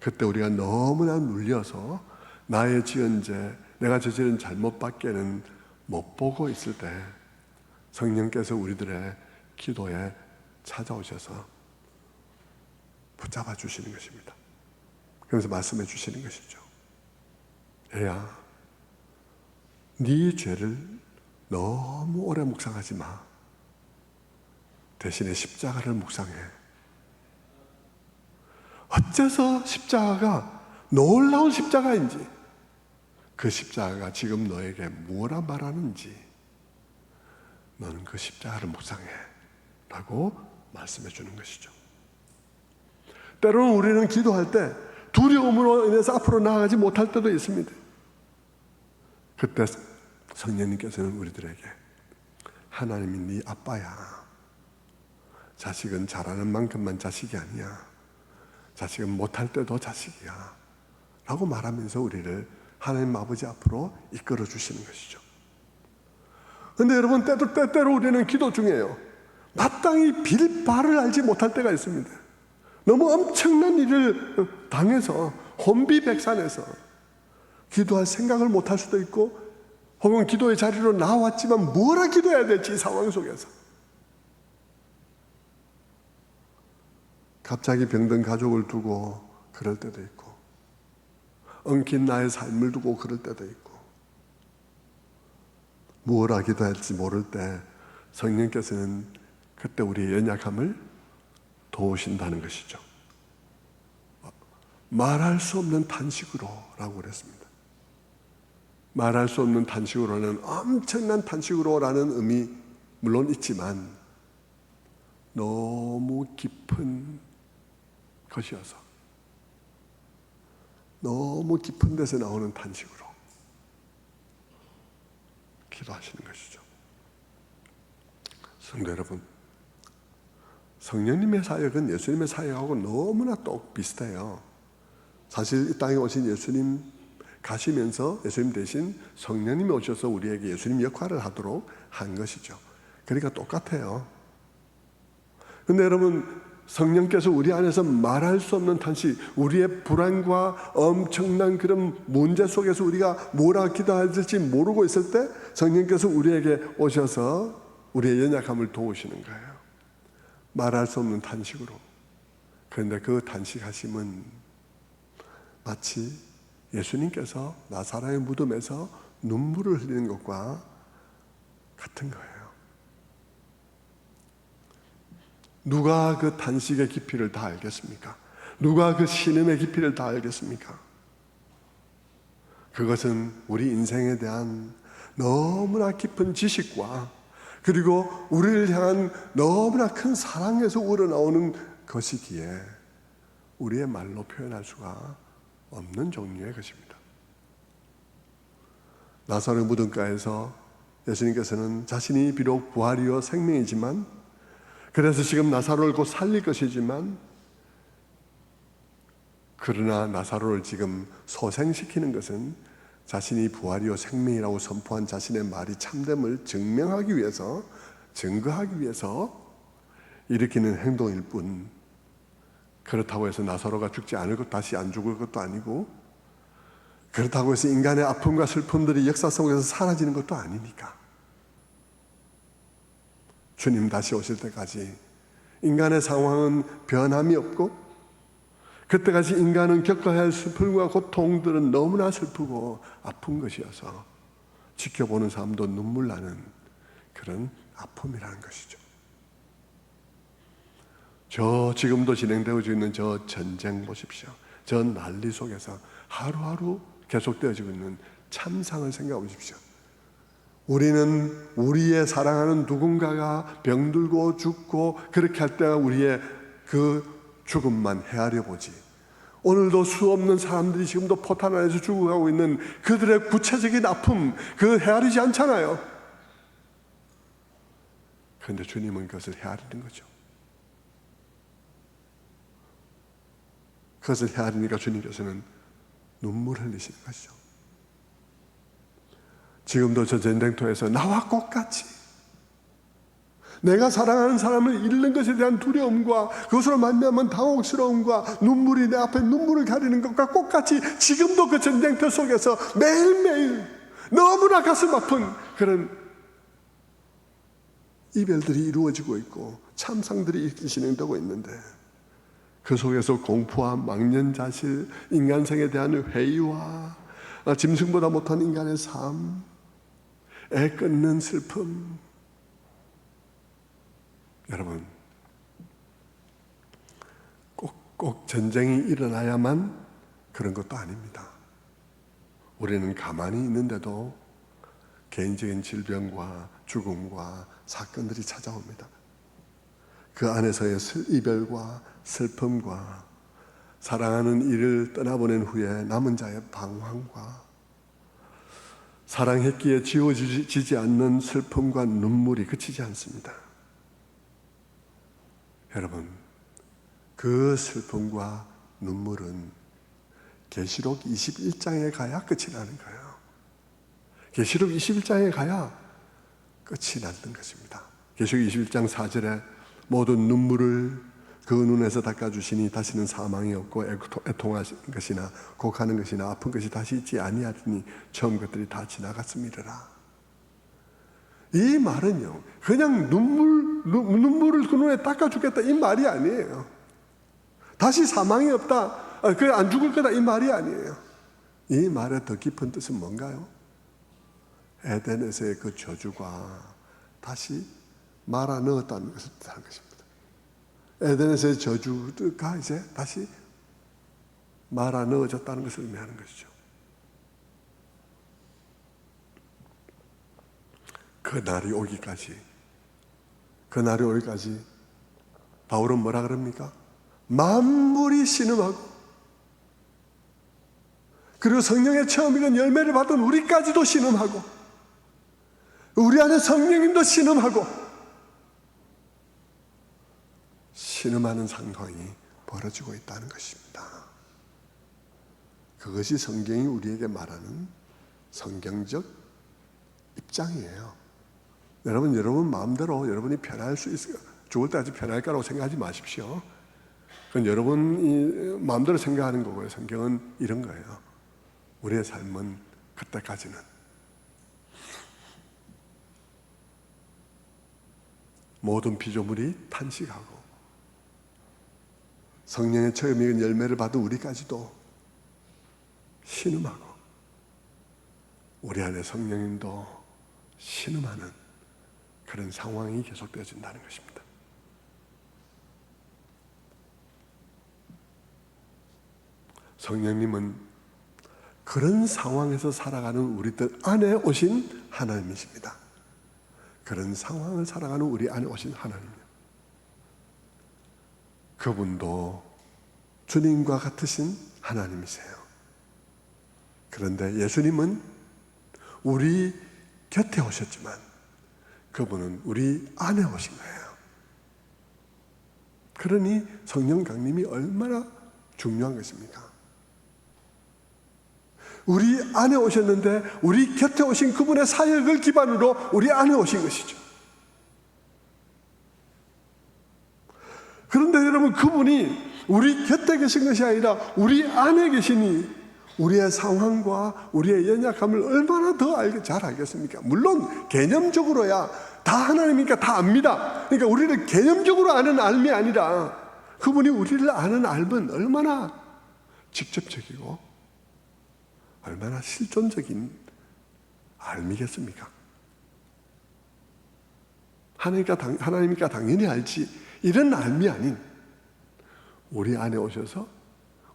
그때 우리가 너무나 눌려서 나의 지은 죄, 내가 저지른 잘못밖에는 못 보고 있을 때 성령께서 우리들의 기도에 찾아오셔서 붙잡아 주시는 것입니다. 그래서 말씀해 주시는 것이죠. 애야, 네 죄를 너무 오래 묵상하지 마. 대신에 십자가를 묵상해. 어째서 십자가가 놀라운 십자가인지, 그 십자가가 지금 너에게 뭐라 말하는지 너는 그 십자가를 묵상해 라고 말씀해 주는 것이죠. 때로는 우리는 기도할 때 두려움으로 인해서 앞으로 나아가지 못할 때도 있습니다. 그때 성령님께서는 우리들에게, 하나님이 네 아빠야, 자식은 잘하는 만큼만 자식이 아니야, 자식은 못할 때도 자식이야 라고 말하면서 우리를 하나님 아버지 앞으로 이끌어 주시는 것이죠. 그런데 여러분, 때때로 우리는 기도 중에요, 마땅히 빌 바를 알지 못할 때가 있습니다. 너무 엄청난 일을 당해서 혼비백산해서 기도할 생각을 못할 수도 있고, 혹은 기도의 자리로 나왔지만 뭐라 기도해야 될지 이 상황 속에서 갑자기 병든 가족을 두고 그럴 때도 있고, 엉킨 나의 삶을 두고 그럴 때도 있고, 뭐라 기도할지 모를 때 성령께서는 그때 우리의 연약함을 도우신다는 것이죠. 말할 수 없는 탄식으로 라고 그랬습니다. 말할 수 없는 탄식으로는 엄청난 탄식으로라는 의미 물론 있지만, 너무 깊은 것이어서, 너무 깊은 데서 나오는 탄식으로 기도하시는 것이죠. 성도 여러분, 성령님의 사역은 예수님의 사역하고 너무나 또 비슷해요. 사실 이 땅에 오신 예수님 가시면서 예수님 대신 성령님이 오셔서 우리에게 예수님 역할을 하도록 한 것이죠. 그러니까 똑같아요. 그런데 여러분, 성령께서 우리 안에서 말할 수 없는 탄식, 우리의 불안과 엄청난 그런 문제 속에서 우리가 뭐라 기도해야 될지 모르고 있을 때 성령께서 우리에게 오셔서 우리의 연약함을 도우시는 거예요. 말할 수 없는 탄식으로. 그런데 그 탄식하심은 마치 예수님께서 나사렛의 무덤에서 눈물을 흘리는 것과 같은 거예요. 누가 그 탄식의 깊이를 다 알겠습니까? 누가 그 신음의 깊이를 다 알겠습니까? 그것은 우리 인생에 대한 너무나 깊은 지식과 그리고 우리를 향한 너무나 큰 사랑에서 우러나오는 것이기에 우리의 말로 표현할 수가 없는 종류의 것입니다. 나사렛 무덤가에서 예수님께서는 자신이 비록 부활이요 생명이지만, 그래서 지금 나사로를 곧 살릴 것이지만, 그러나 나사로를 지금 소생시키는 것은 자신이 부활이요 생명이라고 선포한 자신의 말이 참됨을 증명하기 위해서, 증거하기 위해서 일으키는 행동일 뿐, 그렇다고 해서 나사로가 죽지 않을 것, 다시 안 죽을 것도 아니고, 그렇다고 해서 인간의 아픔과 슬픔들이 역사 속에서 사라지는 것도 아니니까. 주님 다시 오실 때까지 인간의 상황은 변함이 없고, 그때까지 인간은 겪어야 할 슬픔과 고통들은 너무나 슬프고 아픈 것이어서 지켜보는 사람도 눈물 나는 그런 아픔이라는 것이죠. 저 지금도 진행되어지고 있는 저 전쟁 보십시오. 저 난리 속에서 하루하루 계속되어지고 있는 참상을 생각해 보십시오. 우리는 우리의 사랑하는 누군가가 병들고 죽고 그렇게 할 때가 우리의 그 죽음만 헤아려 보지, 오늘도 수 없는 사람들이 지금도 포탄 안에서 죽어가고 있는 그들의 구체적인 아픔, 그 헤아리지 않잖아요. 그런데 주님은 그것을 헤아리는 거죠. 그것을 헤아리니까 주님께서는 눈물 흘리시는 것이죠. 지금도 저 전쟁터에서 나와 똑같이 내가 사랑하는 사람을 잃는 것에 대한 두려움과 그것으로 말미암은 당혹스러움과 눈물이 내 앞에 눈물을 가리는 것과 똑같이 지금도 그 전쟁터 속에서 매일매일 너무나 가슴 아픈 그런 이별들이 이루어지고 있고 참상들이 진행되고 있는데, 그 속에서 공포와 망연자실, 인간성에 대한 회의와 짐승보다 못한 인간의 삶, 애 끊는 슬픔. 여러분, 꼭 전쟁이 일어나야만 그런 것도 아닙니다. 우리는 가만히 있는데도 개인적인 질병과 죽음과 사건들이 찾아옵니다. 그 안에서의 이별과 슬픔과 사랑하는 이를 떠나보낸 후에 남은 자의 방황과 사랑했기에 지워지지 않는 슬픔과 눈물이 그치지 않습니다. 여러분, 그 슬픔과 눈물은 계시록 21장에 가야 끝이 나는 거예요. 계시록 21장에 가야 끝이 나는 것입니다. 계시록 21장 4절에 모든 눈물을 그 눈에서 닦아주시니 다시는 사망이 없고 애통하는 것이나 곡하는 것이나 아픈 것이 다시 있지 아니하리니 처음 것들이 다 지나갔음이라. 이 말은요, 그냥 눈물을 그 눈에 닦아주겠다 이 말이 아니에요. 다시 사망이 없다, 그래 안 죽을 거다 이 말이 아니에요. 이 말의 더 깊은 뜻은 뭔가요? 에덴에서의 그 저주가 다시 말아 넣었다는 것을 뜻하는 것입니다. 에덴에서의 저주가 이제 다시 말아 넣어졌다는 것을 의미하는 것이죠. 그 날이 오기까지 바울은 뭐라 그럽니까? 만물이 신음하고, 그리고 성령의 처음이건 열매를 받은 우리까지도 신음하고, 우리 안에 성령님도 신음하고, 신음하는 상황이 벌어지고 있다는 것입니다. 그것이 성경이 우리에게 말하는 성경적 입장이에요. 여러분 마음대로 여러분이 편할 수 있어요. 죽을 때까지 편할 거라고 생각하지 마십시오. 그건 여러분이 마음대로 생각하는 거고요. 성경은 이런 거예요. 우리의 삶은 그때까지는 모든 피조물이 탄식하고 성령의 처음인 열매를 받은 우리까지도 신음하고 우리 안에 성령님도 신음하는 그런 상황이 계속되어진다는 것입니다. 성령님은 그런 상황에서 살아가는 우리들 안에 오신 하나님이십니다. 그런 상황을 살아가는 우리 안에 오신 하나님이요. 그분도 주님과 같으신 하나님이세요. 그런데 예수님은 우리 곁에 오셨지만 그분은 우리 안에 오신 거예요. 그러니 성령 강림이 얼마나 중요한 것입니까? 우리 안에 오셨는데 우리 곁에 오신 그분의 사역을 기반으로 우리 안에 오신 것이죠. 그런데 여러분, 그분이 우리 곁에 계신 것이 아니라 우리 안에 계시니 우리의 상황과 우리의 연약함을 얼마나 더 잘 알겠습니까? 물론 개념적으로야 다 하나님이니까 다 압니다. 그러니까 우리를 개념적으로 아는 알미 아니라 그분이 우리를 아는 알면 얼마나 직접적이고 얼마나 실존적인 알미겠습니까? 하나님이니까 당연히 알지, 이런 알미 아닌 우리 안에 오셔서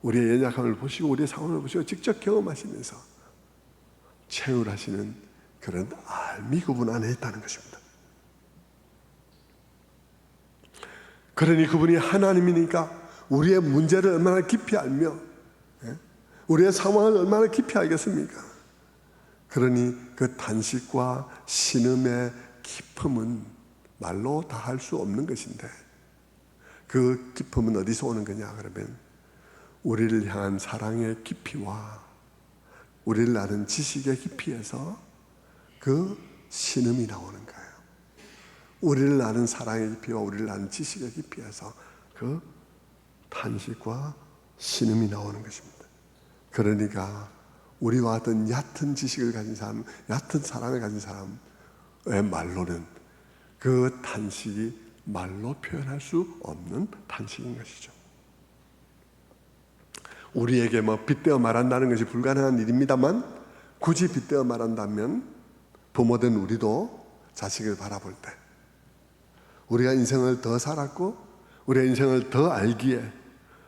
우리의 연약함을 보시고 우리의 상황을 보시고 직접 경험하시면서 체휼하시는 그런 알미 그분 안에 있다는 것입니다. 그러니 그분이 하나님이니까 우리의 문제를 얼마나 깊이 알며 우리의 상황을 얼마나 깊이 알겠습니까? 그러니 그 탄식과 신음의 깊음은 말로 다 할 수 없는 것인데, 그 깊음은 어디서 오는 거냐 그러면 우리를 향한 사랑의 깊이와 우리를 아는 지식의 깊이에서 그 신음이 나오는 거예요. 우리를 아는 사랑의 깊이와 우리를 아는 지식의 깊이에서 그 탄식과 신음이 나오는 것입니다. 그러니까 우리와 같은 얕은 지식을 가진 사람, 얕은 사랑을 가진 사람의 말로는 그 탄식이 말로 표현할 수 없는 탄식인 것이죠. 우리에게 빗대어 말한다는 것이 불가능한 일입니다만, 굳이 빗대어 말한다면 부모된 우리도 자식을 바라볼 때 우리가 인생을 더 살았고 우리의 인생을 더 알기에,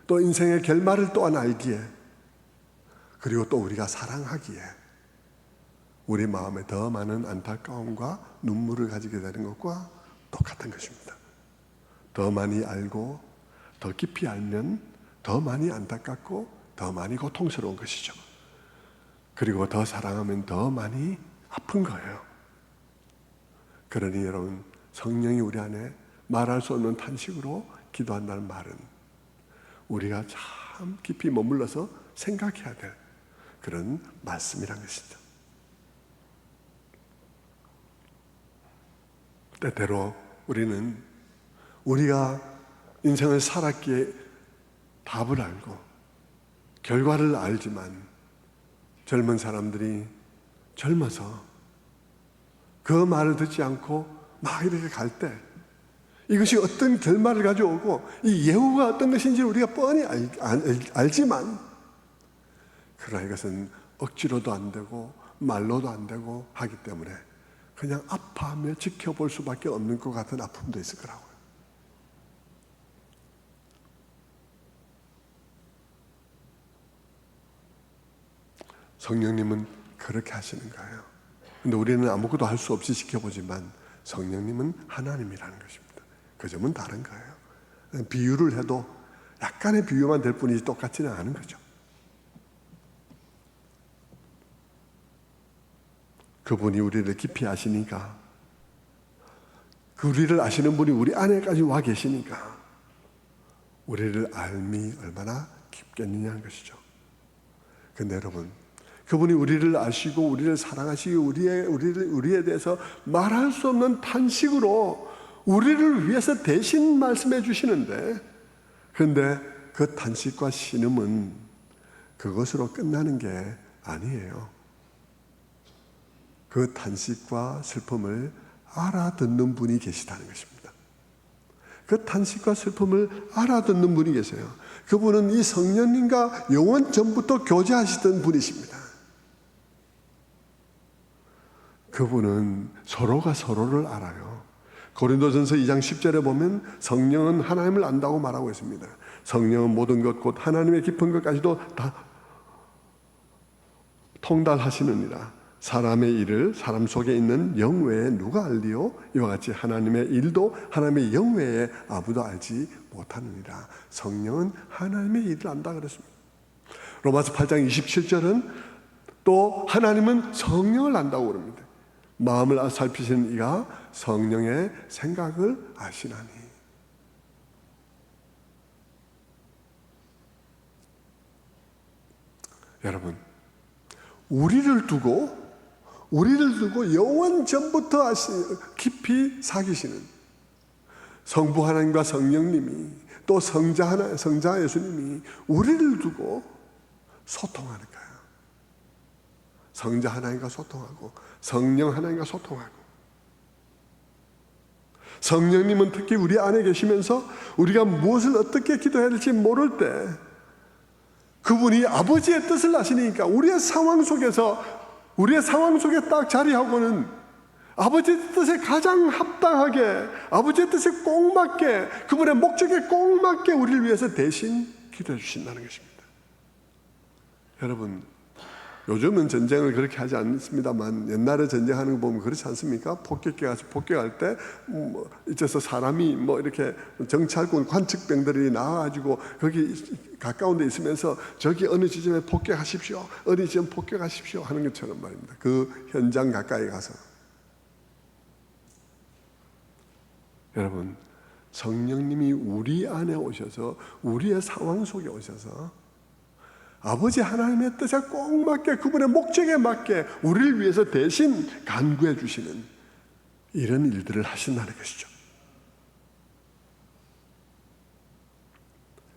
또 인생의 결말을 또한 알기에, 그리고 또 우리가 사랑하기에 우리 마음에 더 많은 안타까움과 눈물을 가지게 되는 것과 똑같은 것입니다. 더 많이 알고 더 깊이 알면 더 많이 안타깝고 더 많이 고통스러운 것이죠. 그리고 더 사랑하면 더 많이 아픈 거예요. 그러니 여러분, 성령이 우리 안에 말할 수 없는 탄식으로 기도한다는 말은 우리가 참 깊이 머물러서 생각해야 될 그런 말씀이란 것이죠. 때때로 우리는 우리가 인생을 살았기에 답을 알고 결과를 알지만, 젊은 사람들이 젊어서 그 말을 듣지 않고 막 이렇게 갈 때 이것이 어떤 결말을 가져오고 이 예후가 어떤 것인지 우리가 뻔히 알지만, 그러나 이것은 억지로도 안 되고 말로도 안 되고 하기 때문에 그냥 아파하며 지켜볼 수밖에 없는 것 같은 아픔도 있을 거라고요. 성령님은 그렇게 하시는 거예요. 근데 우리는 아무것도 할 수 없이 지켜보지만 성령님은 하나님이라는 것입니다. 그 점은 다른 거예요. 비유를 해도 약간의 비유만 될 뿐이지 똑같지는 않은 거죠. 그분이 우리를 깊이 아시니까, 우리를 아시는 분이 우리 안에까지 와 계시니까 우리를 알미 얼마나 깊겠느냐는 것이죠. 그런데 여러분, 그분이 우리를 아시고 우리를 사랑하시고 우리에 대해서 말할 수 없는 탄식으로 우리를 위해서 대신 말씀해 주시는데, 그런데 그 탄식과 신음은 그것으로 끝나는 게 아니에요. 그 탄식과 슬픔을 알아듣는 분이 계시다는 것입니다. 그 탄식과 슬픔을 알아듣는 분이 계세요. 그분은 이 성령님과 영원 전부터 교제하시던 분이십니다. 그분은 서로가 서로를 알아요. 고린도전서 2장 10절에 보면 성령은 하나님을 안다고 말하고 있습니다. 성령은 모든 것 곧 하나님의 깊은 것까지도 다 통달하시느니라. 사람의 일을 사람 속에 있는 영 외에 누가 알리요? 이와 같이 하나님의 일도 하나님의 영 외에 아무도 알지 못하느니라. 성령은 하나님의 일을 안다 그랬습니다. 로마서 8장 27절은 또 하나님은 성령을 안다고 그럽니다. 마음을 살피시는 이가 성령의 생각을 아시나니. 여러분, 우리를 두고 영원 전부터 깊이 사귀시는 성부 하나님과 성령님이 또 성자 예수님이 우리를 두고 소통하는 거예요. 성자 하나님과 소통하고 성령 하나님과 소통하고, 성령님은 특히 우리 안에 계시면서 우리가 무엇을 어떻게 기도해야 될지 모를 때 그분이 아버지의 뜻을 아시니까 우리의 상황 속에 딱 자리하고는 아버지의 뜻에 가장 합당하게, 아버지의 뜻에 꼭 맞게, 그분의 목적에 꼭 맞게 우리를 위해서 대신 기도해 주신다는 것입니다. 여러분, 요즘은 전쟁을 그렇게 하지 않습니다만 옛날에 전쟁하는 거 보면 그렇지 않습니까? 폭격기 가서 폭격할 때 이제서 사람이 이렇게 정찰군 관측병들이 나와가지고 거기 가까운 데 있으면서 저기 어느 지점에 폭격하십시오, 어느 지점 폭격하십시오 하는 것처럼 말입니다. 그 현장 가까이 가서. 여러분, 성령님이 우리 안에 오셔서 우리의 상황 속에 오셔서 아버지 하나님의 뜻에 꼭 맞게, 그분의 목적에 맞게 우리를 위해서 대신 간구해 주시는 이런 일들을 하신다는 것이죠.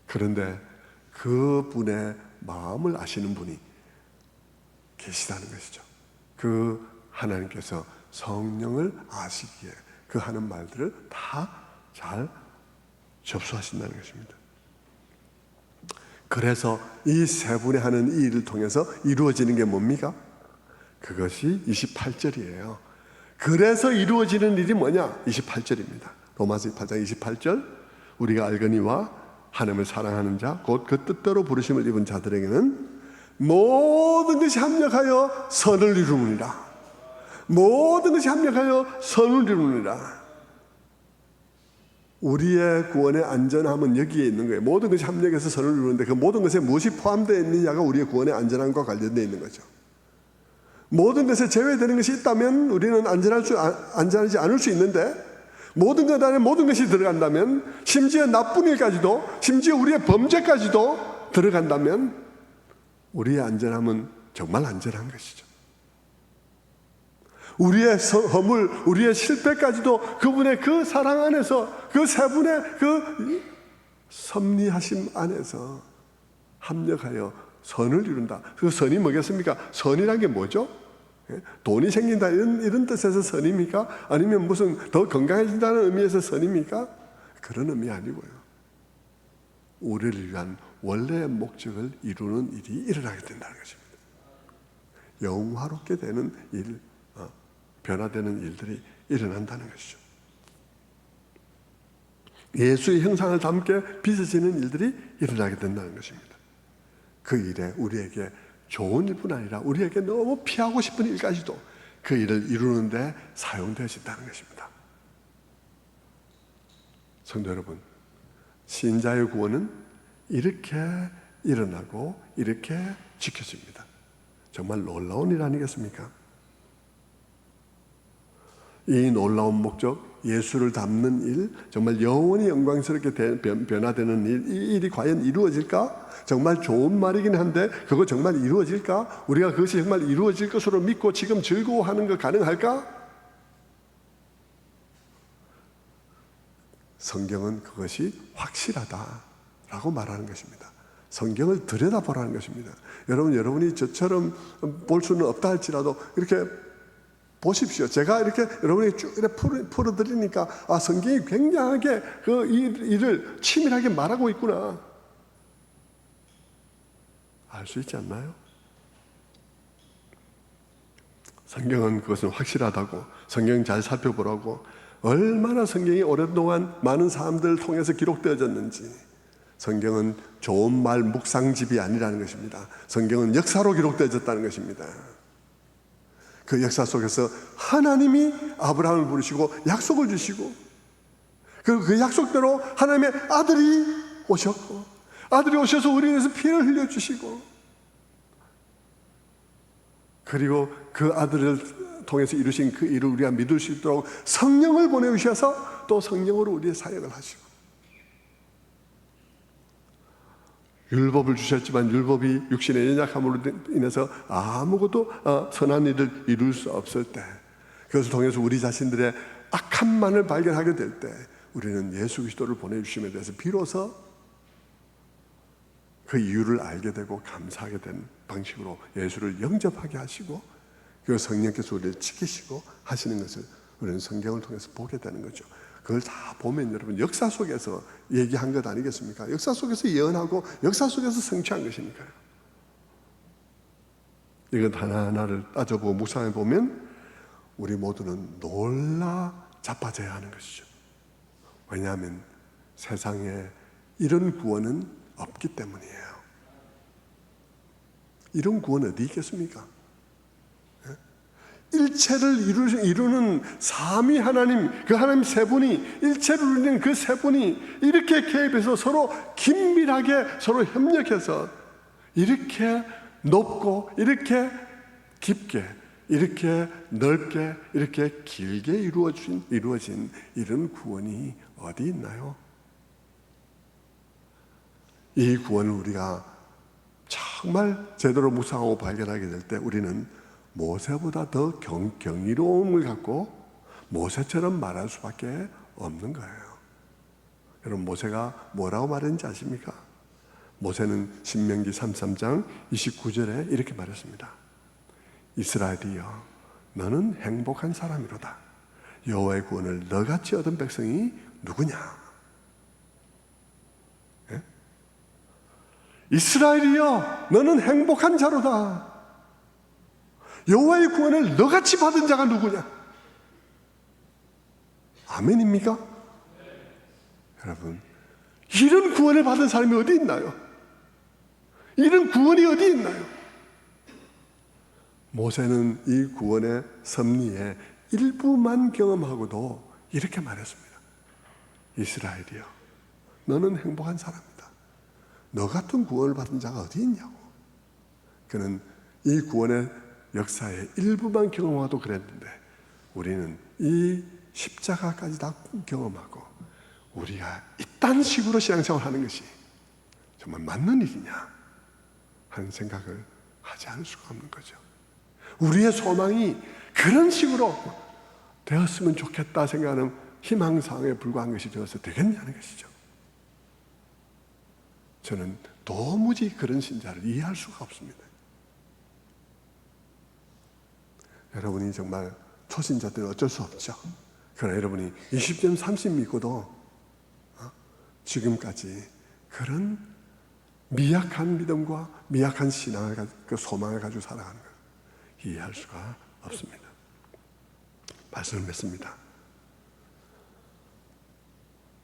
그런데 그분의 마음을 아시는 분이 계시다는 것이죠. 그 하나님께서 성령을 아시기에 그 하는 말들을 다 잘 접수하신다는 것입니다. 그래서 이 세 분이 하는 이 일을 통해서 이루어지는 게 뭡니까? 그것이 28절이에요. 그래서 이루어지는 일이 뭐냐? 28절입니다. 로마서 8장 28절, 우리가 알거니와 하나님을 사랑하는 자 곧 그 뜻대로 부르심을 입은 자들에게는 모든 것이 합력하여 선을 이루느니라. 모든 것이 합력하여 선을 이루느니라. 우리의 구원의 안전함은 여기에 있는 거예요. 모든 것이 합력해서 선을 이루는데 그 모든 것에 무엇이 포함되어 있느냐가 우리의 구원의 안전함과 관련되어 있는 거죠. 모든 것에 제외되는 것이 있다면 우리는 안전하지 않을 수 있는데, 모든 것 안에 모든 것이 들어간다면, 심지어 나쁜 일까지도, 심지어 우리의 범죄까지도 들어간다면 우리의 안전함은 정말 안전한 것이죠. 우리의 허물, 우리의 실패까지도 그분의 그 사랑 안에서, 그 세 분의 그 섭리하심 안에서 합력하여 선을 이룬다. 그 선이 뭐겠습니까? 선이란 게 뭐죠? 돈이 생긴다 이런 뜻에서 선입니까? 아니면 무슨 더 건강해진다는 의미에서 선입니까? 그런 의미 아니고요. 우리를 위한 원래의 목적을 이루는 일이 일어나게 된다는 것입니다. 영화롭게 되는 일, 변화되는 일들이 일어난다는 것이죠. 예수의 형상을 담게 빚어지는 일들이 일어나게 된다는 것입니다. 그 일에 우리에게 좋은 일뿐 아니라 우리에게 너무 피하고 싶은 일까지도 그 일을 이루는 데 사용되어진다는 것입니다. 성도 여러분, 신자의 구원은 이렇게 일어나고 이렇게 지켜집니다. 정말 놀라운 일 아니겠습니까? 이 놀라운 목적, 예수를 닮는 일, 정말 영원히 영광스럽게 변화되는 일, 이 일이 과연 이루어질까? 정말 좋은 말이긴 한데 그거 정말 이루어질까? 우리가 그것이 정말 이루어질 것으로 믿고 지금 즐거워하는 거 가능할까? 성경은 그것이 확실하다라고 말하는 것입니다. 성경을 들여다보라는 것입니다. 여러분이 저처럼 볼 수는 없다 할지라도 이렇게 보십시오. 제가 이렇게 여러분에게 쭉 이렇게 풀어드리니까 성경이 굉장하게 그 일을 치밀하게 말하고 있구나 알 수 있지 않나요? 성경은 그것은 확실하다고, 성경 잘 살펴보라고, 얼마나 성경이 오랫동안 많은 사람들을 통해서 기록되어졌는지. 성경은 좋은 말 묵상집이 아니라는 것입니다. 성경은 역사로 기록되어졌다는 것입니다. 그 역사 속에서 하나님이 아브라함을 부르시고 약속을 주시고 그 약속대로 하나님의 아들이 오셨고, 아들이 오셔서 우리 위해서 피를 흘려주시고, 그리고 그 아들을 통해서 이루신 그 일을 우리가 믿을 수 있도록 성령을 보내주셔서 또 성령으로 우리의 사역을 하시고, 율법을 주셨지만 율법이 육신의 연약함으로 인해서 아무것도 선한 일을 이룰 수 없을 때, 그것을 통해서 우리 자신들의 악함만을 발견하게 될 때 우리는 예수 그리스도를 보내주심에 대해서 비로소 그 이유를 알게 되고 감사하게 된 방식으로 예수를 영접하게 하시고 그 성령께서 우리를 지키시고 하시는 것을 우리는 성경을 통해서 보게 되는 거죠. 그걸 다 보면 여러분 역사 속에서 얘기한 것 아니겠습니까? 역사 속에서 예언하고 역사 속에서 성취한 것이니까요. 이것 하나하나를 따져보고 묵상해 보면 우리 모두는 놀라 자빠져야 하는 것이죠. 왜냐하면 세상에 이런 구원은 없기 때문이에요. 이런 구원 어디 있겠습니까? 일체를 이루는 삼위 하나님, 그 하나님 세 분이, 일체를 이루는 그 세 분이 이렇게 개입해서 서로 긴밀하게 서로 협력해서 이렇게 높고 이렇게 깊게 이렇게 넓게 이렇게 길게 이루어진 이런 구원이 어디 있나요? 이 구원을 우리가 정말 제대로 묵상하고 발견하게 될 때 우리는 모세보다 더 경이로움을 갖고 모세처럼 말할 수밖에 없는 거예요. 여러분 모세가 뭐라고 말했는지 아십니까? 모세는 신명기 33장 29절에 이렇게 말했습니다. 이스라엘이여 너는 행복한 사람이로다. 여호와의 구원을 너같이 얻은 백성이 누구냐? 예? 이스라엘이여 너는 행복한 자로다. 여호와의 구원을 너같이 받은 자가 누구냐? 아멘입니까? 여러분 이런 구원을 받은 사람이 어디 있나요? 이런 구원이 어디 있나요? 모세는 이 구원의 섭리의 일부만 경험하고도 이렇게 말했습니다. 이스라엘이여 너는 행복한 사람이다. 너 같은 구원을 받은 자가 어디 있냐고. 그는 이 구원의 역사의 일부만 경험하도 그랬는데 우리는 이 십자가까지 다 경험하고 우리가 이딴 식으로 신앙생활을 하는 것이 정말 맞는 일이냐 하는 생각을 하지 않을 수가 없는 거죠. 우리의 소망이 그런 식으로 되었으면 좋겠다 생각하는 희망사항에 불과한 것이 되어서 되겠냐는 것이죠. 저는 도무지 그런 신자를 이해할 수가 없습니다. 여러분이 정말 초신자들은 어쩔 수 없죠. 그러나 여러분이 20년 30 믿고도 지금까지 그런 미약한 믿음과 미약한 신앙을 그 소망을 가지고 살아가는 걸 이해할 수가 없습니다. 말씀을 맺습니다.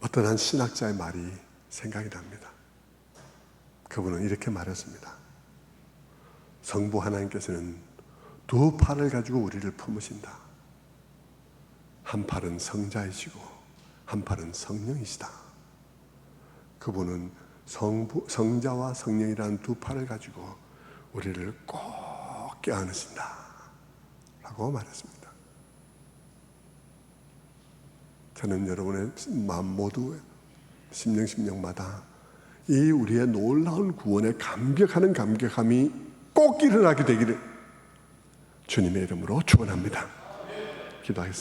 어떤 한 신학자의 말이 생각이 납니다. 그분은 이렇게 말했습니다. 성부 하나님께서는 두 팔을 가지고 우리를 품으신다. 한 팔은 성자이시고 한 팔은 성령이시다. 그분은 성자와 성령이라는 두 팔을 가지고 우리를 꼭 껴안으신다 라고 말했습니다. 저는 여러분의 마음 모두 심령마다 이 우리의 놀라운 구원에 감격하는 감격함이 꼭 일어나게 되기를 주님의 이름으로 축원합니다. 기도하겠습니다.